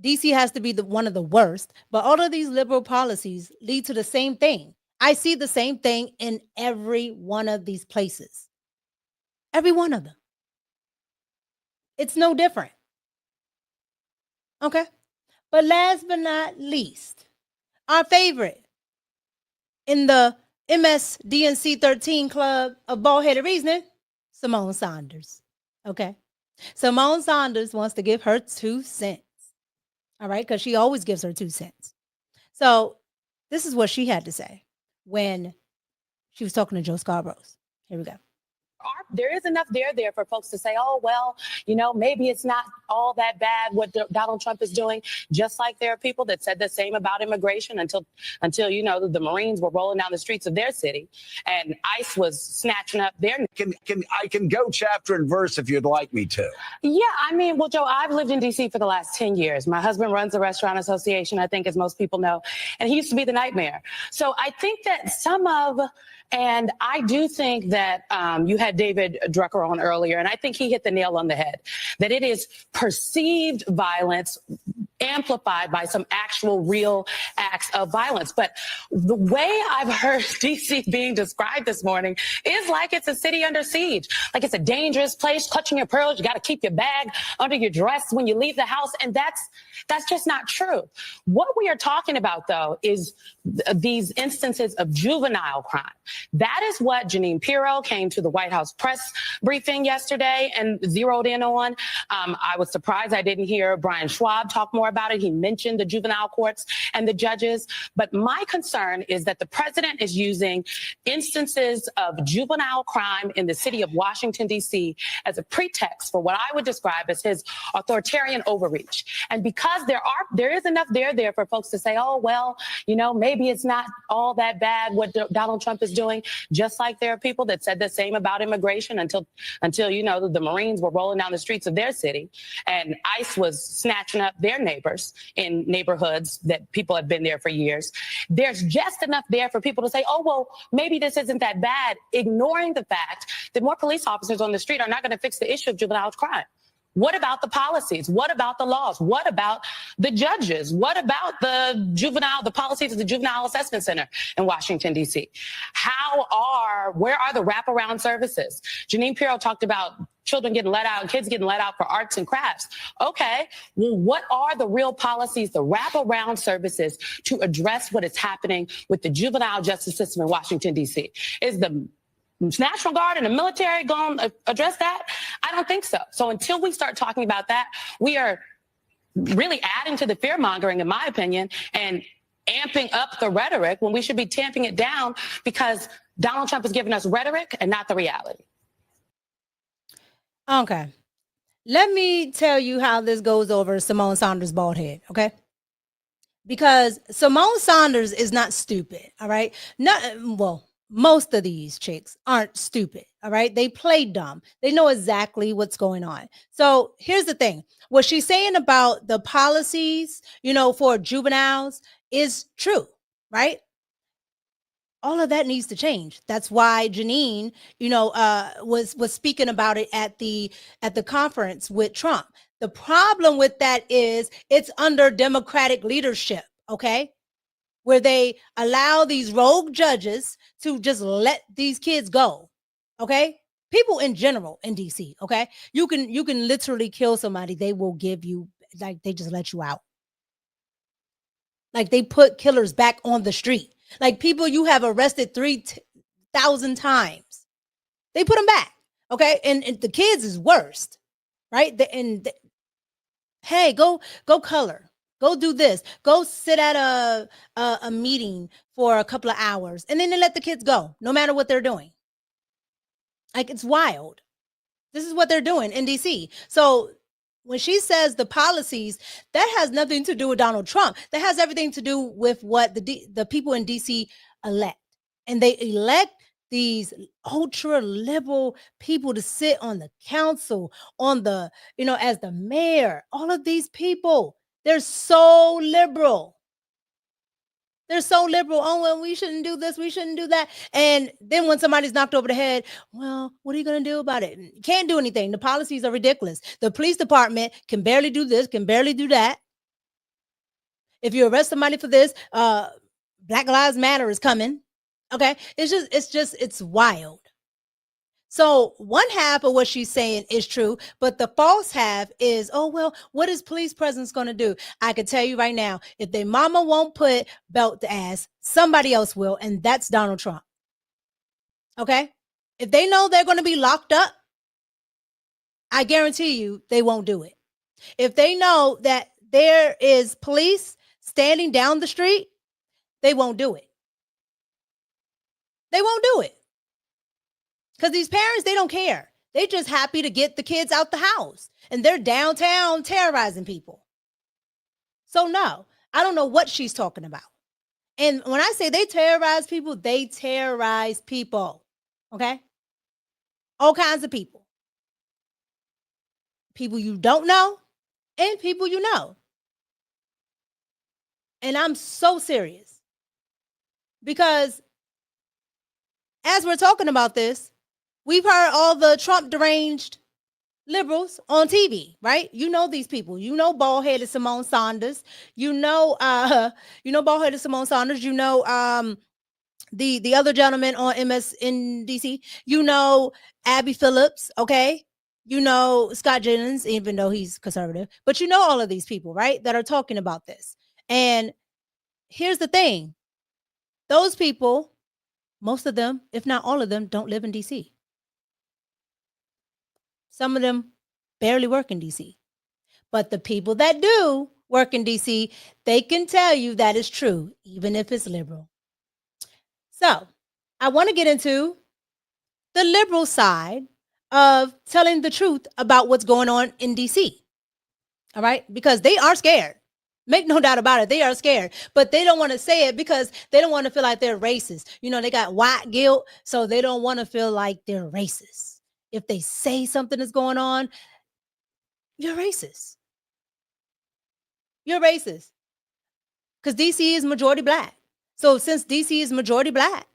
DC has to be one of the worst, but all of these liberal policies lead to the same thing. I see the same thing in every one of these places. Every one of them. It's no different. Okay. But last but not least, our favorite in the MSNBC 13 club of bald-headed reasoning, Simone Saunders. Okay. Simone Saunders wants to give her 2 cents. All right. Because she always gives her 2 cents. So this is what she had to say when she was talking to Joe Scarborough. Here we go. There is enough there for folks to say, oh, well, maybe it's not all that bad what Donald Trump is doing, just like there are people that said the same about immigration until the Marines were rolling down the streets of their city and ICE was snatching up their. I can go chapter and verse if you'd like me to. Yeah, well, Joe, I've lived in D.C. for the last 10 years. My husband runs a restaurant association, I think, as most people know, and he used to be the nightmare. So I think that and I do think that you had David Drucker on earlier, and I think he hit the nail on the head, that it is perceived violence amplified by some actual real acts of violence. But the way I've heard DC being described this morning is like it's a city under siege, like it's a dangerous place, clutching your pearls. You got to keep your bag under your dress when you leave the house. And that's just not true. What we are talking about, though, is these instances of juvenile crime. That is what Jeanine Pirro came to the White House press briefing yesterday and zeroed in on. I was surprised I didn't hear Brian Schwab talk more about it. He mentioned the juvenile courts and the judges. But my concern is that the president is using instances of juvenile crime in the city of Washington, D.C. as a pretext for what I would describe as his authoritarian overreach. And because there is enough there for folks to say, oh, well, maybe it's not all that bad what Donald Trump is doing, just like there are people that said the same about immigration until the Marines were rolling down the streets of their city and ICE was snatching up their neighbors in neighborhoods that people have been there for years. There's just enough there for people to say, oh, well, maybe this isn't that bad, ignoring the fact that more police officers on the street are not going to fix the issue of juvenile crime. What about the policies? What about the laws? What about the judges? What about the policies of the Juvenile Assessment Center in Washington, D.C.? Where are the wraparound services? Jeanine Pirro talked about children getting let out, kids getting let out for arts and crafts. Okay, well, what are the real policies, the wraparound services to address what is happening with the juvenile justice system in Washington, D.C.? Is the National Guard and the military going to address that? I don't think so. So until we start talking about that, we are really adding to the fear mongering, in my opinion, and amping up the rhetoric when we should be tamping it down because Donald Trump is giving us rhetoric and not the reality. Okay. Let me tell you how this goes over Simone Saunders' bald head, okay? Because Simone Saunders is not stupid, all right? Most of these chicks aren't stupid, all right? They play dumb. They know exactly what's going on. So here's the thing. What she's saying about the policies, for juveniles is true, right? All of that needs to change. That's why Jeanine, was speaking about it at the conference with Trump. The problem with that is it's under Democratic leadership, okay? Where they allow these rogue judges to just let these kids go, okay? People in general in DC, okay? You can literally kill somebody. They will give you, they just let you out. Like they put killers back on the street. Like people you have arrested 3,000 times. They put them back, okay? And the kids is worst, right? Hey, go color. Go do this. Go sit at a meeting for a couple of hours. And then they let the kids go, no matter what they're doing. Like, it's wild. This is what they're doing in D.C. So when she says the policies, that has nothing to do with Donald Trump. That has everything to do with what the people in D.C. elect. And they elect these ultra liberal people to sit on the council, on the, as the mayor. All of these people, they're so liberal. They're so liberal. Oh, well, we shouldn't do this. We shouldn't do that. And then when somebody's knocked over the head, well, what are you going to do about it? You can't do anything. The policies are ridiculous. The police department can barely do this, can barely do that. If you arrest somebody for this, Black Lives Matter is coming. Okay. It's wild. So one half of what she's saying is true, but the false half is, oh, well, what is police presence going to do? I can tell you right now, if their mama won't put belt to ass, somebody else will, and that's Donald Trump. Okay? If they know they're going to be locked up, I guarantee you they won't do it. If they know that there is police standing down the street, they won't do it. They won't do it. Because these parents, they don't care. They're just happy to get the kids out the house. And they're downtown terrorizing people. So no, I don't know what she's talking about. And when I say they terrorize people, they terrorize people. Okay? All kinds of people. People you don't know and people you know. And I'm so serious. Because as we're talking about this, we've heard all the Trump deranged liberals on TV, right? You know these people. You know bald-headed Simone Saunders. You know bald-headed Simone Saunders. You know the other gentleman on MSNBC. You know Abby Phillips, okay? You know Scott Jennings, even though he's conservative. But you know all of these people, right, that are talking about this. And here's the thing. Those people, most of them, if not all of them, don't live in D.C. Some of them barely work in D.C. But the people that do work in D.C., they can tell you that is true, even if it's liberal. So I want to get into the liberal side of telling the truth about what's going on in D.C. All right? Because they are scared. Make no doubt about it. They are scared, but they don't want to say it because they don't want to feel like they're racist. You know, they got white guilt, so they don't want to feel like they're racist. If they say something is going on, you're racist. You're racist. Because DC is majority Black. So since DC is majority Black,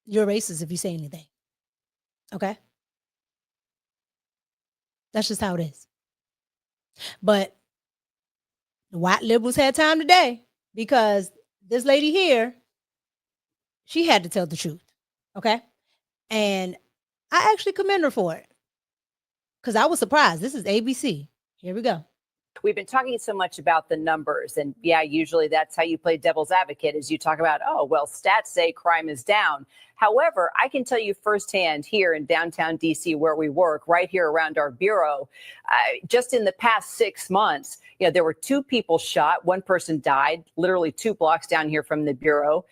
you're racist if you say anything. Okay? That's just how it is. But the white liberals had time today because this lady here, she had to tell the truth. Okay? And I actually commend her for it because I was surprised. This is ABC. Here we go. We've been talking so much about the numbers, and yeah, usually that's how you play devil's advocate, is you talk about, oh, well, stats say crime is down. However, I can tell you firsthand here in downtown DC where we work, right here around our bureau, just in the past 6 months, there were 2 people shot. One person died, literally 2 blocks down here from the bureau.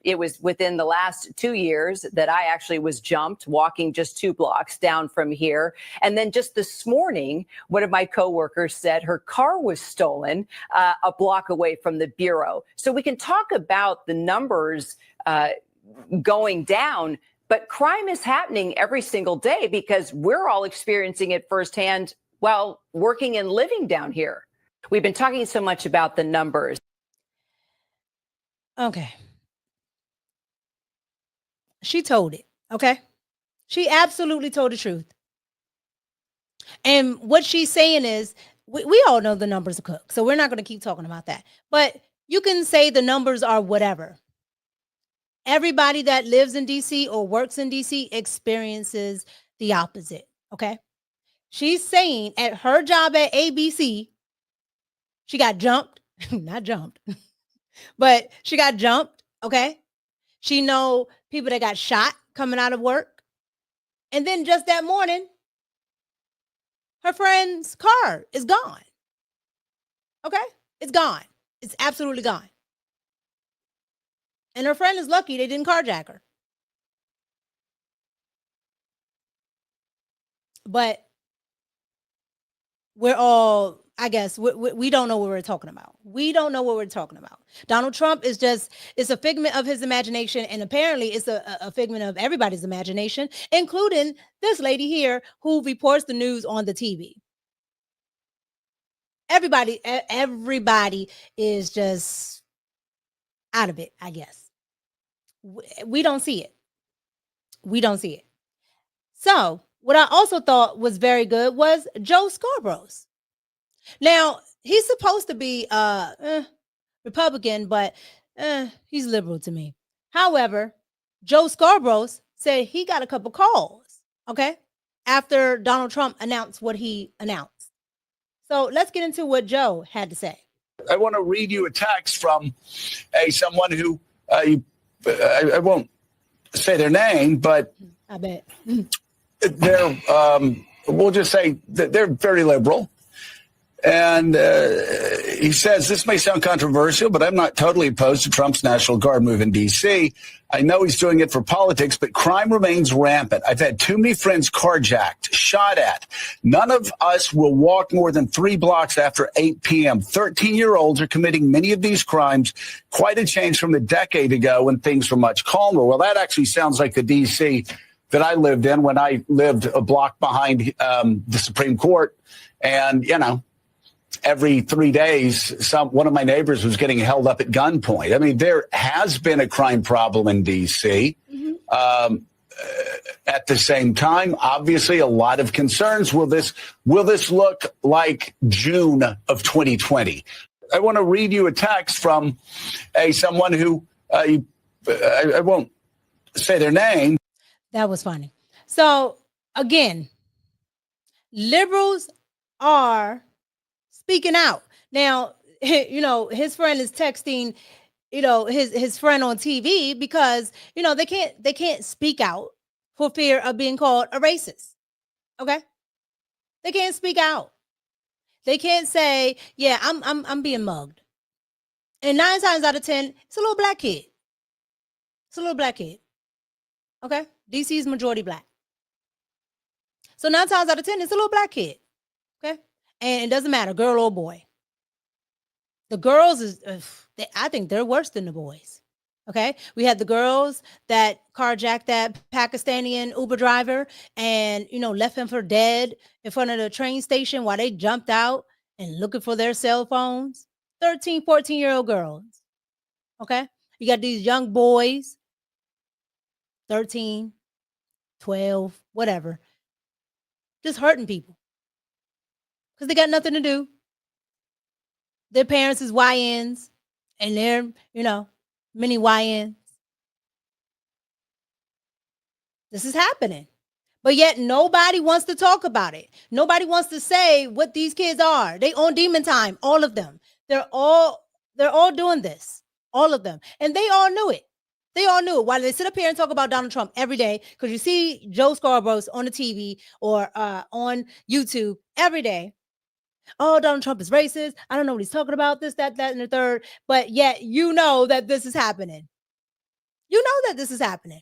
It was within the last 2 years that I actually was jumped walking just 2 blocks down from here. And then just this morning, one of my coworkers said her car was stolen a block away from the bureau. So we can talk about the numbers going down, but crime is happening every single day because we're all experiencing it firsthand while working and living down here. We've been talking so much about the numbers. Okay. She told it. Okay. She absolutely told the truth. And what she's saying is, we all know the numbers are cooked, so we're not going to keep talking about that. But you can say the numbers are whatever. Everybody that lives in DC or works in DC experiences the opposite. Okay. She's saying at her job at ABC, she got jumped, not jumped, but she got jumped. Okay. She know people that got shot coming out of work. And then just that morning, her friend's car is gone. Okay. It's gone. It's absolutely gone. And her friend is lucky they didn't carjack her. But we're all, I guess we don't know what we're talking about. We don't know what we're talking about. Donald Trump is it's a figment of his imagination, and apparently it's a figment of everybody's imagination, including this lady here who reports the news on the TV. Everybody is just out of it, I guess. We don't see it. We don't see it. So what I also thought was very good was Joe Scarborough's. Now, he's supposed to be Republican, but he's liberal to me. However, Joe Scarborough said he got a couple calls, okay, after Donald Trump announced what he announced. So let's get into what Joe had to say. I want to read you a text from someone who I won't say their name, but I bet they're we'll just say that they're very liberal. And he says, this may sound controversial, but I'm not totally opposed to Trump's National Guard move in D.C. I know he's doing it for politics, but crime remains rampant. I've had too many friends carjacked, shot at. None of us will walk more than 3 blocks after 8 p.m. 13-year-olds are committing many of these crimes. Quite a change from a decade ago when things were much calmer. Well, that actually sounds like the D.C. that I lived in when I lived a block behind the Supreme Court. And, you know, every 3 days, one of my neighbors was getting held up at gunpoint. I mean, there has been a crime problem in D.C. At the same time, obviously, a lot of concerns. Will this look like June of 2020? I want to read you a text from someone who I won't say their name. That was funny. So again, liberals are speaking out. Now, you know, his friend is texting, you know, his friend on TV because, you know, they can't speak out for fear of being called a racist. Okay? They can't speak out. They can't say, yeah, I'm being mugged. And 9 times out of 10, it's a little black kid. It's a little black kid. Okay? DC is majority black. So 9 times out of 10, it's a little black kid. Okay? And it doesn't matter, girl or boy. The girls I think they're worse than the boys. Okay? We had the girls that carjacked that Pakistani Uber driver and, you know, left him for dead in front of the train station while they jumped out and looking for their cell phones. 13, 14-year-old girls. Okay? You got these young boys, 13, 12, whatever, just hurting people because they got nothing to do. Their parents is YNs and they're, you know, many YNs. This is happening. But yet nobody wants to talk about it. Nobody wants to say what these kids are. They on demon time, all of them. They're all doing this, all of them. And they all knew it. They all knew it. While they sit up here and talk about Donald Trump every day, because you see Joe Scarborough on the TV or on YouTube every day. Oh, Donald Trump is racist. I don't know what he's talking about, this, that, and the third. But yet you know that this is happening. You know that this is happening.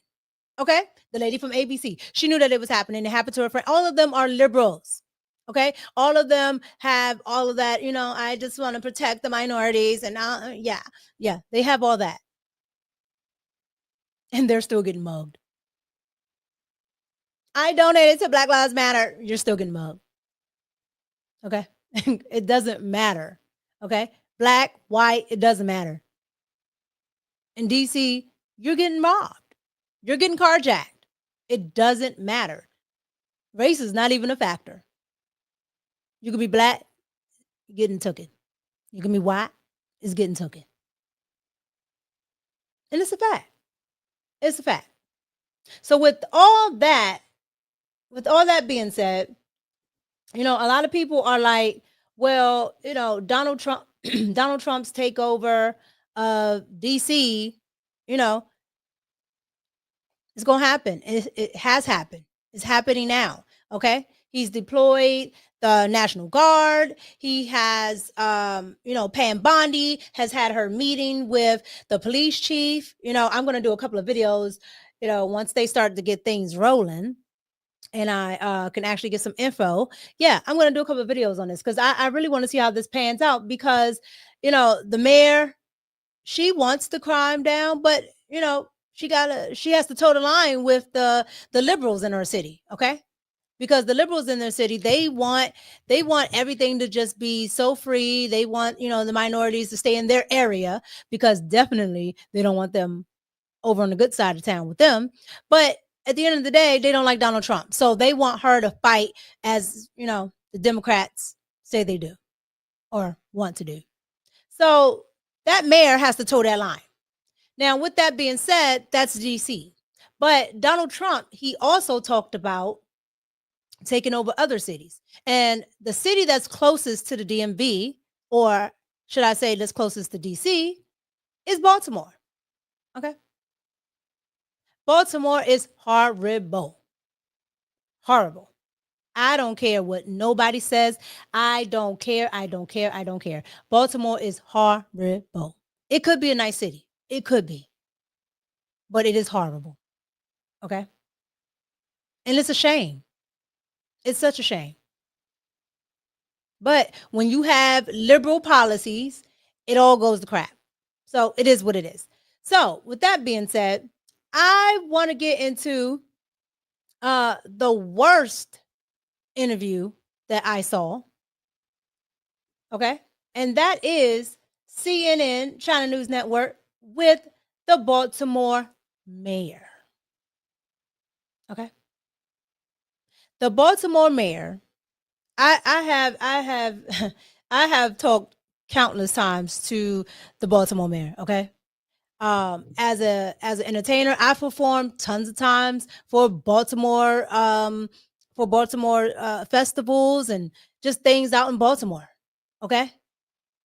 Okay? The lady from ABC, she knew that it was happening. It happened to her friend. All of them are liberals. Okay? All of them have all of that, you know, I just want to protect the minorities. And yeah, they have all that. And they're still getting mugged. I donated to Black Lives Matter. You're still getting mugged. Okay? It doesn't matter. Okay? Black, white, it doesn't matter. In DC, you're getting mobbed. You're getting carjacked. It doesn't matter. Race is not even a factor. You can be black, you're getting taken. You can be white, it's getting taken. And it's a fact. It's a fact. So with all that being said, you know, a lot of people are like, well, you know, Donald Trump's takeover of DC, you know, it's going to happen. It has happened. It's happening now. Okay. He's deployed the National Guard. He has, you know, Pam Bondi has had her meeting with the police chief. You know, I'm going to do a couple of videos, you know, once they start to get things rolling. and I can actually get some info, yeah, I'm going to do a couple of videos on this because I really want to see how this pans out because, the mayor, she wants the crime down, but, she has to toe the line with the liberals in her city. Okay. Because the liberals in their city, they want everything to just be so free. They want, the minorities to stay in their area because definitely they don't want them over on the good side of town with them. But at the end of the day, they don't like Donald Trump. So they want her to fight as, the Democrats say they do or want to do. So that mayor has to toe that line. Now, with that being said, that's DC. But Donald Trump, he also talked about taking over other cities. And the city that's closest to the DMV, or should I say that's closest to DC, is Baltimore. Okay. Baltimore is horrible. Horrible. I don't care what nobody says. I don't care. I don't care. I don't care. Baltimore is horrible. It could be a nice city. It could be. But it is horrible. Okay. And it's a shame. It's such a shame. But when you have liberal policies, it all goes to crap. So it is what it is. So with that being said, I want to get into the worst interview that I saw. Okay. And that is CNN, China News Network, with the Baltimore mayor. Okay. The Baltimore mayor, I have talked countless times to the Baltimore mayor. Okay. As an entertainer, I performed tons of times for Baltimore festivals and just things out in Baltimore. Okay.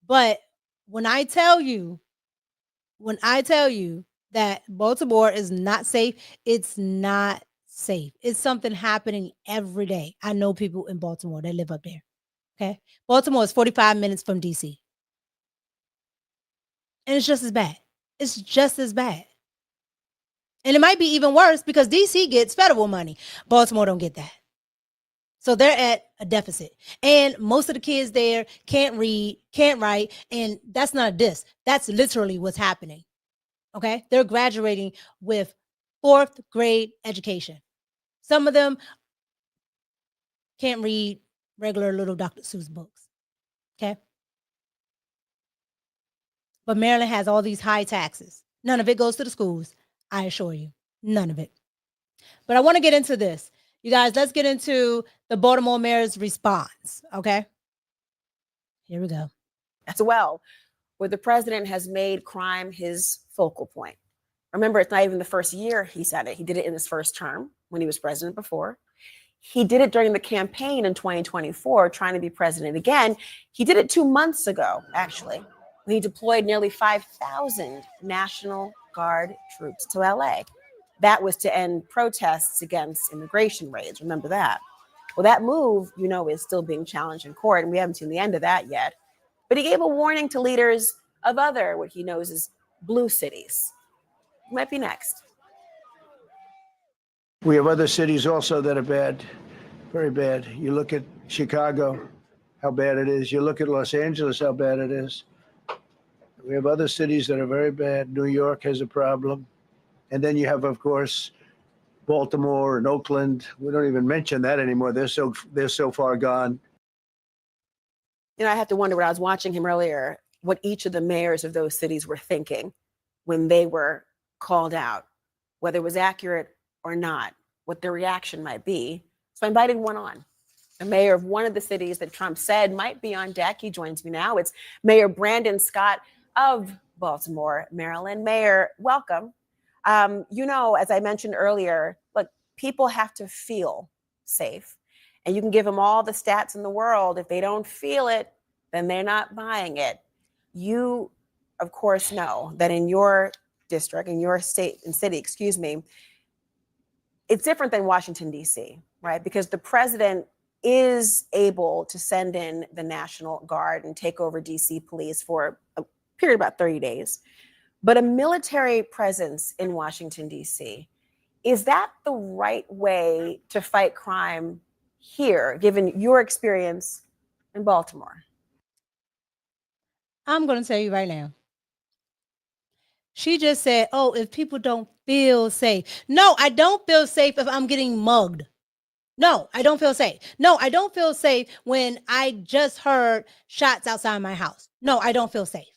But when I tell you that Baltimore is not safe, it's not safe. It's something happening every day. I know people in Baltimore that live up there. Okay. Baltimore is 45 minutes from DC. And it's just as bad. It's just as bad. And it might be even worse because DC gets federal money. Baltimore don't get that. So they're at a deficit. And most of the kids there can't read, can't write. And that's not a diss. That's literally what's happening. Okay. They're graduating with 4th grade education. Some of them can't read regular little Dr. Seuss books. Okay. But Maryland has all these high taxes. None of it goes to the schools. I assure you, none of it. But I want to get into this. You guys, let's get into the Baltimore mayor's response. Okay. Here we go. As well, where the president has made crime his focal point. Remember, it's not even the first year he said it. He did it in his first term when he was president before. He did it during the campaign in 2024, trying to be president again. He did it 2 months ago, actually, when he deployed nearly 5,000 National Guard troops to LA. That was to end protests against immigration raids. Remember that? Well, that move, is still being challenged in court, and we haven't seen the end of that yet. But he gave a warning to leaders of other, what he knows as blue cities. Might be next. We have other cities also that are bad, very bad. You look at Chicago, how bad it is. You look at Los Angeles, how bad it is. We have other cities that are very bad. New York has a problem. And then you have, of course, Baltimore and Oakland. We don't even mention that anymore. They're so far gone. I have to wonder when I was watching him earlier, what each of the mayors of those cities were thinking when they were called out, whether it was accurate or not, what their reaction might be. So I invited one on. The mayor of one of the cities that Trump said might be on deck. He joins me now. It's Mayor Brandon Scott of Baltimore, Maryland. Mayor, welcome. As I mentioned earlier, look, people have to feel safe. And you can give them all the stats in the world. If they don't feel it, then they're not buying it. You, of course, know that in your district, in your state and city, it's different than Washington, D.C., right? Because the president is able to send in the National Guard and take over D.C. police for a period of about 30 days. But a military presence in Washington, D.C. Is that the right way to fight crime here, given your experience in Baltimore? I'm going to tell you right now. She just said, oh, if people don't feel safe. No, I don't feel safe if I'm getting mugged. No, I don't feel safe. No, I don't feel safe when I just heard shots outside my house. No, I don't feel safe.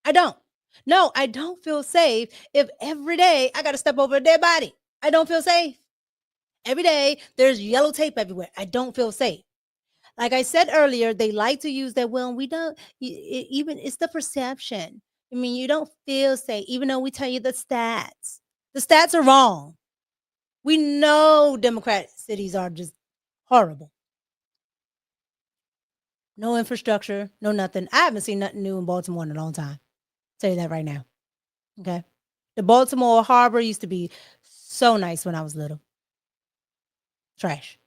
I don't. No, I don't feel safe if every day I got to step over a dead body. I don't feel safe. Every day there's yellow tape everywhere. I don't feel safe. Like I said earlier, they like to use that. Well, we don't even, it's the perception. I mean, you don't feel safe, even though we tell you the stats. The stats are wrong. We know Democratic cities are just horrible. No infrastructure, no nothing. I haven't seen nothing new in Baltimore in a long time. I'll tell you that right now. Okay. The Baltimore Harbor used to be so nice when I was little. Trash.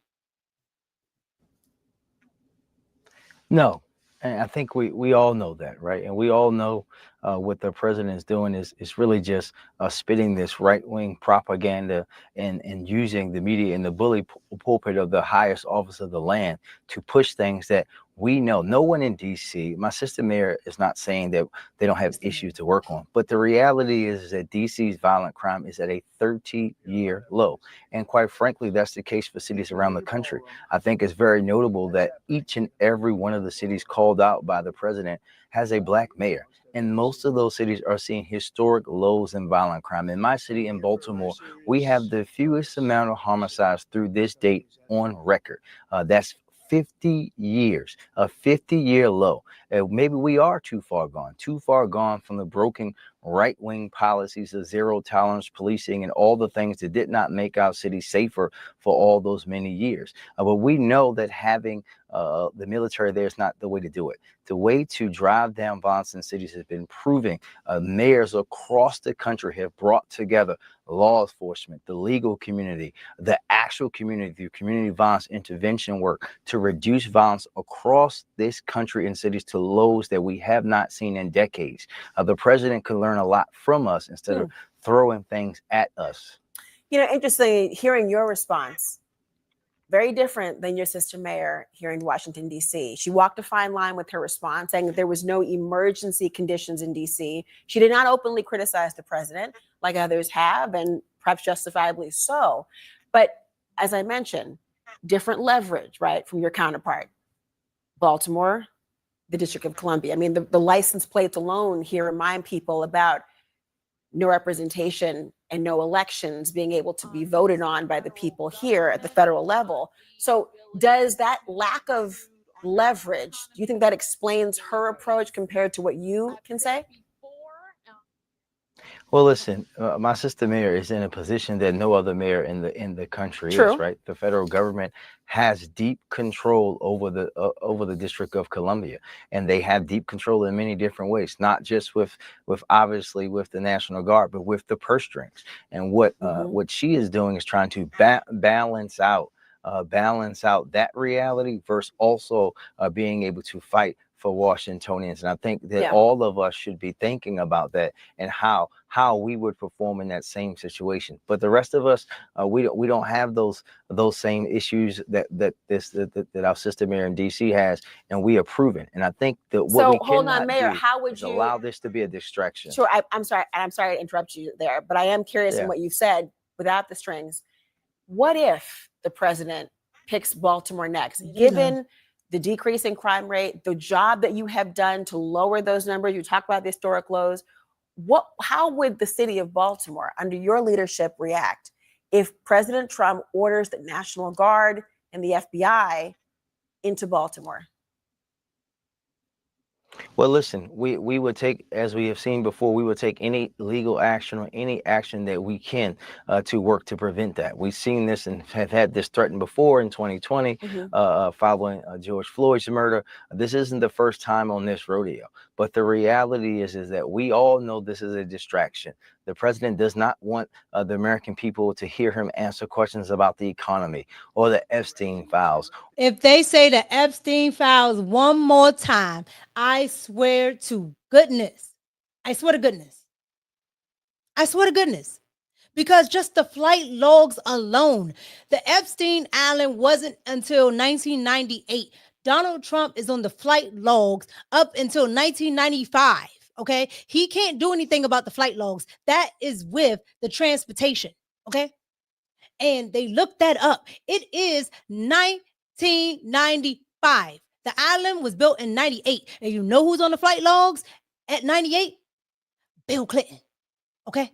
No, and I think we all know that, right? And we all know what the president is doing is really just spitting this right-wing propaganda and using the media and the bully pulpit of the highest office of the land to push things that we know. No one in D.C., my sister mayor is not saying that they don't have issues to work on, but the reality is that D.C.'s violent crime is at a 30-year low. And quite frankly, that's the case for cities around the country. I think it's very notable that each and every one of the cities called out by the president has a black mayor. And most of those cities are seeing historic lows in violent crime. In my city, in Baltimore, we have the fewest amount of homicides through this date on record. That's 50 years, a 50-year low. Maybe we are too far gone from the broken right-wing policies of zero tolerance policing and all the things that did not make our city safer for all those many years. But we know that having the military there is not the way to do it. The way to drive down violence in cities has been proving. Mayors across the country have brought together law enforcement, the legal community, the actual community through community violence intervention work to reduce violence across this country and cities to lows that we have not seen in decades. The president could learn a lot from us instead of throwing things at us. You know, interesting hearing your response. Very different than your sister mayor here in Washington, D.C. She walked a fine line with her response, saying that there was no emergency conditions in D.C. She did not openly criticize the president like others have, and perhaps justifiably so. But as I mentioned, different leverage, right, from your counterpart. Baltimore, the District of Columbia. I mean, the license plates alone here remind people about no representation and no elections being able to be voted on by the people here at the federal level. So does that lack of leverage, do you think that explains her approach compared to what you can say? Well, listen, my sister mayor is in a position that no other mayor in the country True. is, right? The federal government has deep control over the District of Columbia, and they have deep control in many different ways, not just with obviously with the National Guard, but with the purse strings. And what she is doing is trying to balance out that reality versus also being able to fight for Washingtonians. And I think that all of us should be thinking about that and how we would perform in that same situation. But the rest of us, we don't have those same issues that our sister mayor in DC has, and we are proven. And I think that what we hold on, cannot Mayor, do how would is you allow this to be a distraction. Sure, I'm sorry to interrupt you there, but I am curious in what you've said without the strings. What if the president picks Baltimore next, given the decrease in crime rate, the job that you have done to lower those numbers? You talk about the historic lows. How would the city of Baltimore, under your leadership, react if President Trump orders the National Guard and the FBI into Baltimore? Well, listen, we would take, as we have seen before, we would take any legal action or any action that we can to work to prevent that. We've seen this and have had this threatened before in 2020 following George Floyd's murder. This isn't the first time on this rodeo. But the reality is that we all know this is a distraction. The president does not want the American people to hear him answer questions about the economy or the Epstein files. If they say the Epstein files one more time, I swear to goodness, I swear to goodness, because just the flight logs alone, the Epstein Island wasn't until 1998. Donald Trump is on the flight logs up until 1995. Okay. He can't do anything about the flight logs. That is with the transportation. Okay. And they looked that up. It is 1995. The island was built in 98. And you know who's on the flight logs at 98? Bill Clinton. Okay.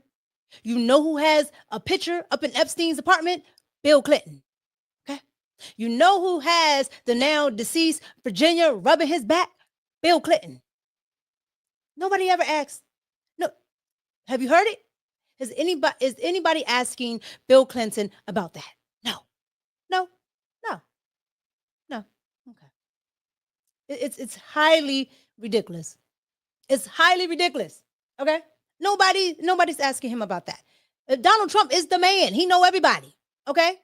You know who has a picture up in Epstein's apartment? Bill Clinton. Okay. You know who has the now deceased Virginia rubbing his back? Bill Clinton. Nobody ever asked. No. Have you heard it? Is anybody asking Bill Clinton about that? No. Okay. It's highly ridiculous. It's highly ridiculous. Okay. Nobody's asking him about that. Donald Trump is the man. He know everybody. Okay.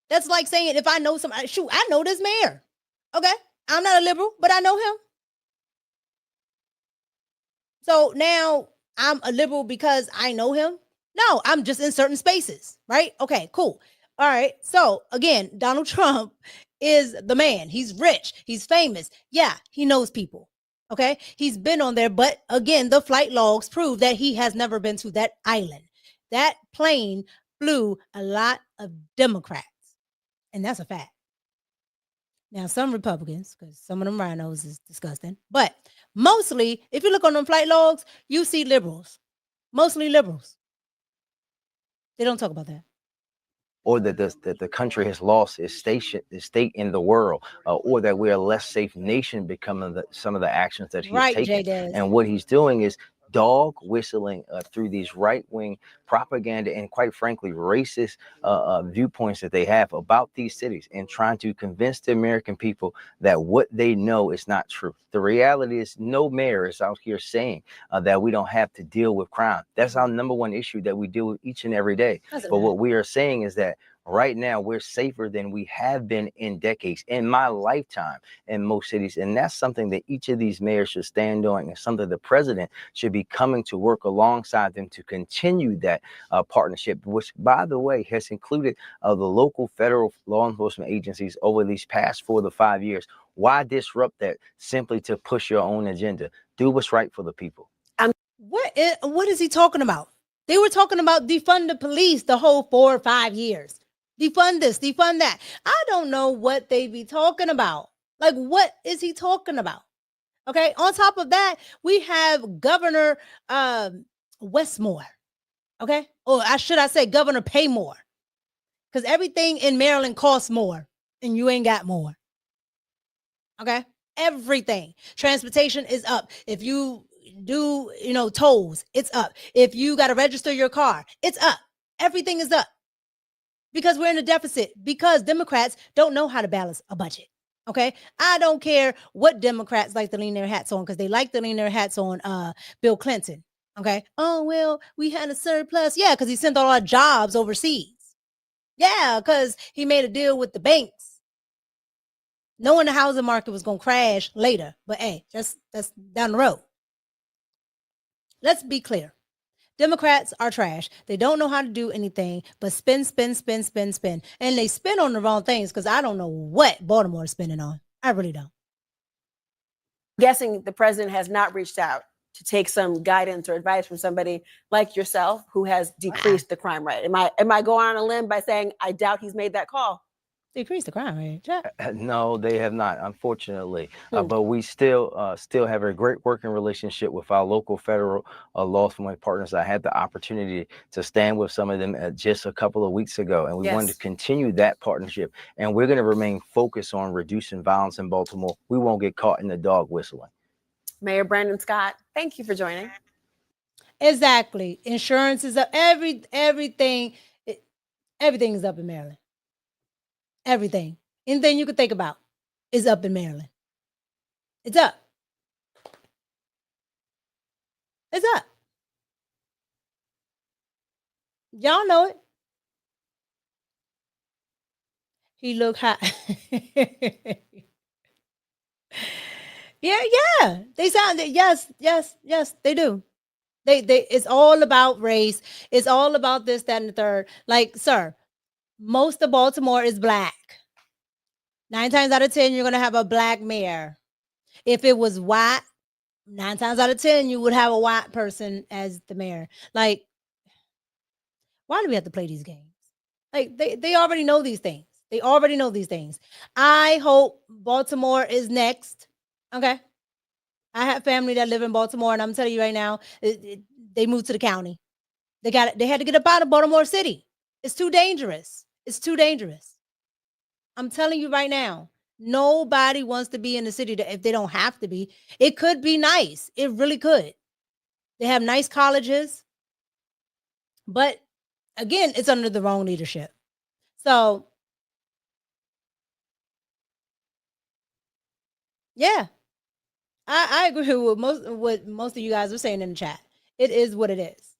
That's like saying if I know somebody, shoot, I know this mayor. Okay. I'm not a liberal, but I know him. So now I'm a liberal because I know him. No, I'm just in certain spaces, right? Okay, cool. All right. So again, Donald Trump is the man. He's rich. He's famous. Yeah, he knows people. Okay. He's been on there. But again, the flight logs prove that he has never been to that island. That plane flew a lot of Democrats. And that's a fact. Now, some Republicans, because some of them rhinos is disgusting. But mostly, if you look on them flight logs, you see liberals. Mostly liberals. They don't talk about that. Or that the country has lost its state in the world, or that we're a less safe nation because of some of the actions that he's taken. And what he's doing is dog whistling through these right-wing propaganda and, quite frankly, racist viewpoints that they have about these cities, and trying to convince the American people that what they know is not true. The reality is no mayor is out here saying that we don't have to deal with crime. That's our number one issue that we deal with each and every day. But what we are saying is that right now, we're safer than we have been in decades, in my lifetime, in most cities. And that's something that each of these mayors should stand on, and something the president should be coming to work alongside them to continue that partnership, which, by the way, has included the local federal law enforcement agencies over these past 4 to 5 years. Why disrupt that simply to push your own agenda? Do what's right for the people. What is he talking about? They were talking about defund the police the whole 4 or 5 years. Defund this, defund that. I don't know what they be talking about. Like, what is he talking about? Okay. On top of that, we have Governor Westmore. Okay. Or should I say Governor Pay More? Because everything in Maryland costs more and you ain't got more. Okay. Everything. Transportation is up. If you do, tolls, it's up. If you got to register your car, it's up. Everything is up. Because we're in a deficit, because Democrats don't know how to balance a budget. Okay. I don't care what Democrats like to lean their hats on, because they like to lean their hats on Bill Clinton. Okay. Oh, well, we had a surplus. Yeah, because he sent all our jobs overseas. Yeah, because he made a deal with the banks, knowing the housing market was going to crash later. But hey, that's down the road. Let's be clear. Democrats are trash. They don't know how to do anything but spend. And they spend on the wrong things, because I don't know what Baltimore is spending on. I really don't. Guessing the president has not reached out to take some guidance or advice from somebody like yourself who has decreased the crime rate. Am I going on a limb by saying I doubt he's made that call? Decrease the crime rate. Yeah. No, they have not, unfortunately. But we still have a great working relationship with our local federal law enforcement partners. I had the opportunity to stand with some of them just a couple of weeks ago, and we wanted to continue that partnership. And we're going to remain focused on reducing violence in Baltimore. We won't get caught in the dog whistling. Mayor Brandon Scott, thank you for joining. Exactly. Insurance is up. Everything is up in Maryland. Everything. Anything you could think about is up in Maryland. It's up. It's up. Y'all know it. He look hot. Yeah. They sound it. Yes, they do. It's all about race. It's all about this, that, and the third. Like, sir, most of Baltimore is black. 9 times out of 10, you're gonna have a black mayor. If it was white, 9 times out of 10, you would have a white person as the mayor. Like, why do we have to play these games? Like, they already know these things. They already know these things. I hope Baltimore is next. Okay. I have family that live in Baltimore, and I'm telling you right now, they moved to the county. They had to get up out of Baltimore City. It's too dangerous. It's too dangerous. I'm telling you right now, nobody wants to be in the city if they don't have to be. It could be nice. It really could. They have nice colleges. But again, it's under the wrong leadership. So, yeah, I agree with what most of you guys are saying in the chat. It is what it is.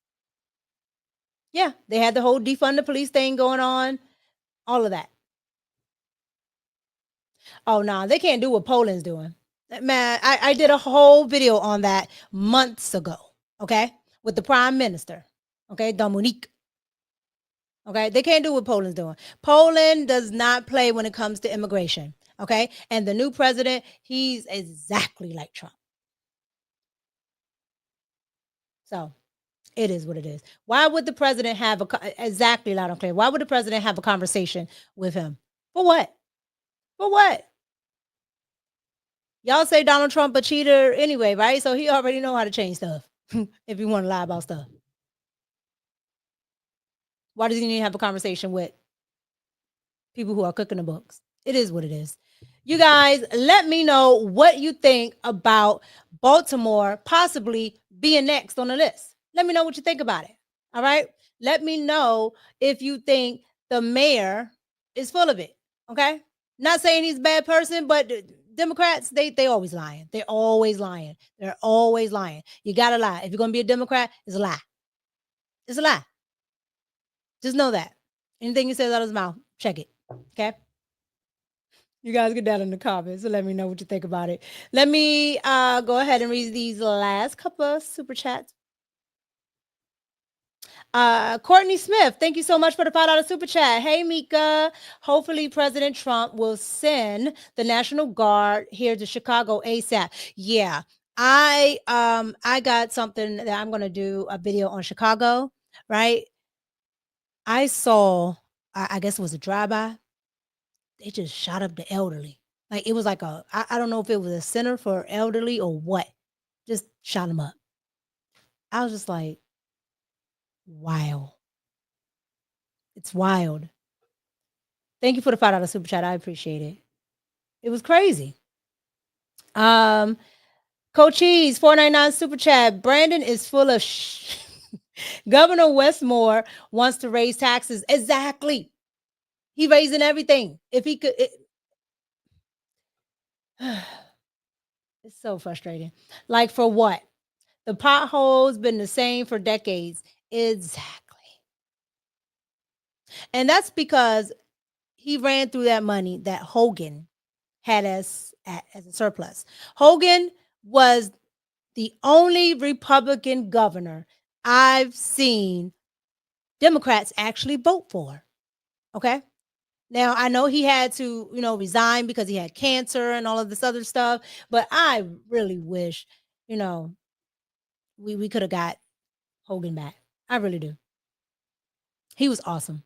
Yeah, they had the whole defund the police thing going on, all of that. Oh, no, they can't do what Poland's doing. Man, I did a whole video on that months ago, okay, with the prime minister, okay, Dominique. Okay, they can't do what Poland's doing. Poland does not play when it comes to immigration, okay? And the new president, he's exactly like Trump. So it is what it is. Why would the president have exactly loud and clear? Why would the president have a conversation with him? For what? For what? Y'all say Donald Trump a cheater anyway, right? So he already know how to change stuff if you want to lie about stuff. Why does he need to have a conversation with people who are cooking the books? It is what it is. You guys, let me know what you think about Baltimore possibly being next on the list. Let me know what you think about it. All right. Let me know if you think the mayor is full of it. Okay. Not saying he's a bad person, but Democrats, they always lying. They're always lying. They're always lying. You gotta lie. If you're gonna be a Democrat, it's a lie. It's a lie. Just know that. Anything he says out of his mouth, check it. Okay. You guys get down in the comments and let me know what you think about it. Let me go ahead and read these last couple of super chats. Courtney Smith, thank you so much for the $5 super chat. Hey, Mika. Hopefully President Trump will send the National Guard here to Chicago ASAP. Yeah, I got something that I'm going to do a video on Chicago, right? I saw, I guess it was a drive-by. They just shot up the elderly. Like, it was like I don't know if it was a center for elderly or what. Just shot them up. I was just like, wow. It's wild. Thank you for the $5 super chat. I appreciate it. It was crazy. Coach Cheese, 499 super chat. Brandon is full of Governor Westmore wants to raise taxes. Exactly. He raising everything. If he could. It's so frustrating. Like, for what? The potholes been the same for decades. Exactly. And that's because he ran through that money that Hogan had as a surplus. Hogan was the only Republican governor I've seen Democrats actually vote for. Okay. Now, I know he had to, resign because he had cancer and all of this other stuff, but I really wish, we could have got Hogan back. I really do. He was awesome.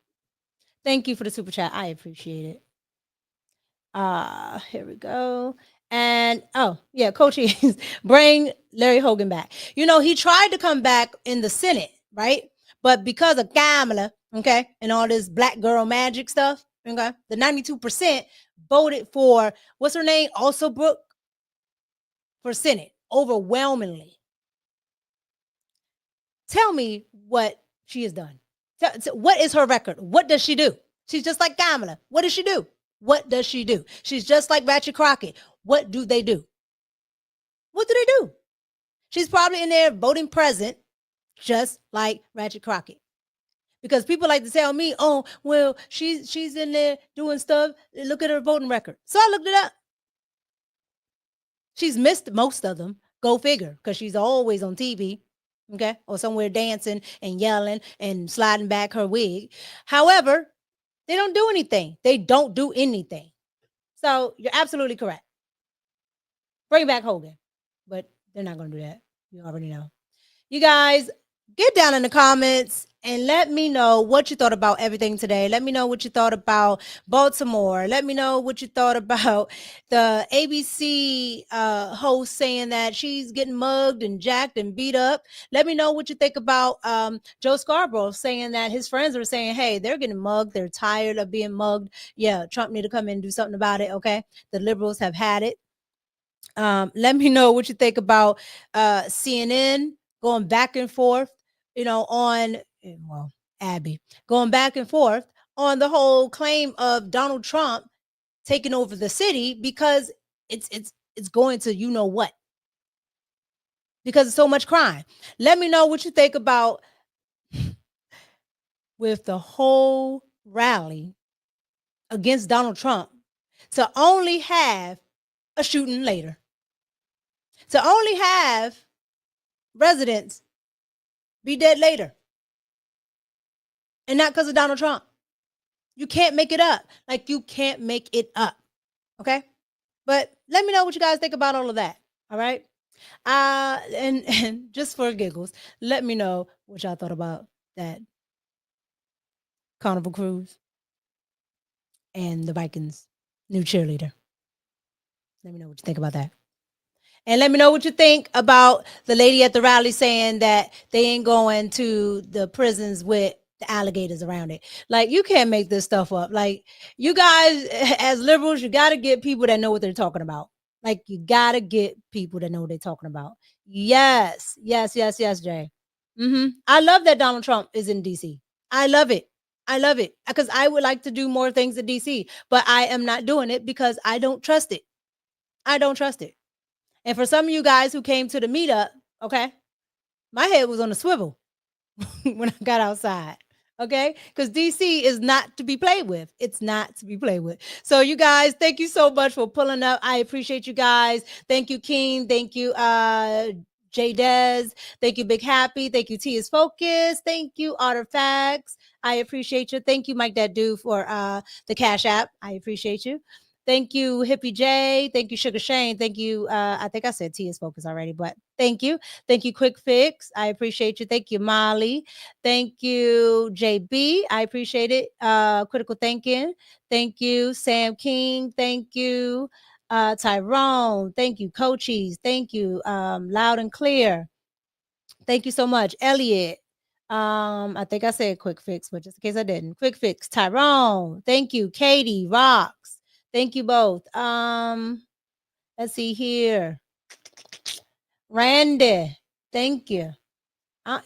Thank you for the super chat. I appreciate it. Here we go. And Coach, bring Larry Hogan back. He tried to come back in the Senate, right? But because of Kamala, okay, and all this black girl magic stuff, okay, the 92% voted for what's her name, also Brooke, for Senate overwhelmingly. Tell me what she has done. What is her record? What does she do? She's just like Kamala. What does she do? What does she do? She's just like Ratchet Crockett. What do they do? What do they do? She's probably in there voting present, just like Ratchet Crockett. Because people like to tell me, oh, well, she's in there doing stuff. Look at her voting record. So I looked it up. She's missed most of them. Go figure, because she's always on TV. okay, or somewhere dancing and yelling and sliding back her wig. However, they don't do anything. They don't do anything. So you're absolutely correct. Bring back Hogan, but they're not going to do that. You already know. You guys, get down in the comments and let me know what you thought about everything today. Let me know what you thought about Baltimore. Let me know what you thought about the ABC host saying that she's getting mugged and jacked and beat up. Let me know what you think about Joe Scarborough saying that his friends are saying, hey, they're getting mugged. They're tired of being mugged. Yeah, Trump need to come in and do something about it, okay? The liberals have had it. Let me know what you think about CNN going back and forth, on, well, Abby, going back and forth on the whole claim of Donald Trump taking over the city because it's going to what, because of so much crime. Let me know what you think about with the whole rally against Donald Trump to only have a shooting later, to only have residents be dead later. And not because of Donald Trump. You can't make it up. Like, you can't make it up. Okay? But let me know what you guys think about all of that. All right? And just for giggles, let me know what y'all thought about that Carnival Cruise and the Vikings' new cheerleader. Let me know what you think about that. And let me know what you think about the lady at the rally saying that they ain't going to the prisons with the alligators around it. Like, you can't make this stuff up. Like, you guys, as liberals, you got to get people that know what they're talking about. Like, you got to get people that know what they're talking about. Yes, Jay. I love that Donald Trump is in D.C. I love it. Because I would like to do more things in D.C., but I am not doing it because I don't trust it. And for some of you guys who came to the meetup, okay, my head was on a swivel when I got outside, okay? Because DC is not to be played with. It's not to be played with. So you guys, thank you so much for pulling up. I appreciate you guys. Thank you, King. Thank you, J Des. Thank you, Big Happy. Thank you, T is Focus. Thank you, Artifacts. I appreciate you. Thank you, Mike That Do, for the Cash App. I appreciate you. Thank you, Hippie J. Thank you, Sugar Shane. Thank you. I think I said T is Focus already, but thank you. Thank you, Quick Fix. I appreciate you. Thank you, Molly. Thank you, JB. I appreciate it. Critical Thinking. Thank you, Sam King. Thank you, Tyrone. Thank you, Coaches. Thank you, Loud and Clear. Thank you so much, Elliot. I think I said Quick Fix, but just in case I didn't. Quick Fix, Tyrone. Thank you, Katie, Rocks. Thank you both. Let's see here. Randy, thank you.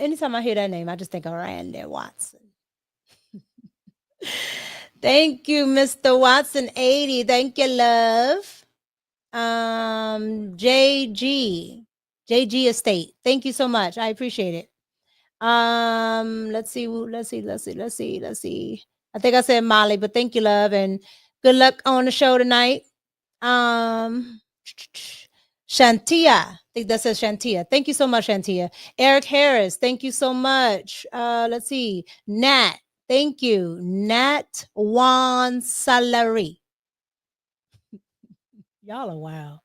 Anytime I hear that name, I just think of Randy Watson. Thank you, Mr. Watson 80. Thank you, love. JG Estate. Thank you so much. I appreciate it. Let's see. I think I said Molly, but thank you, love, and good luck on the show tonight. Shantia. I think that says Shantia. Thank you so much, Shantia. Eric Harris, thank you so much. Let's see. Nat, thank you. Nat Wan Salary. Y'all are wild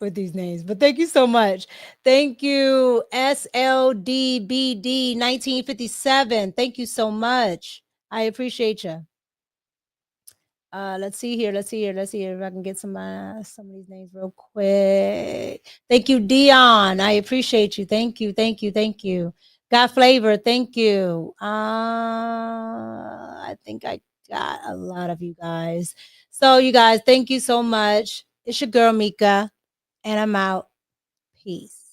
with these names, but thank you so much. Thank you, SLDBD 1957. Thank you so much. I appreciate you. Let's see here if I can get some of these names real quick. Thank you, Dion. I appreciate you. Thank you. Got Flavor. Thank you. I think I got a lot of you guys. So you guys, thank you so much. It's your girl Mika, and I'm out. Peace.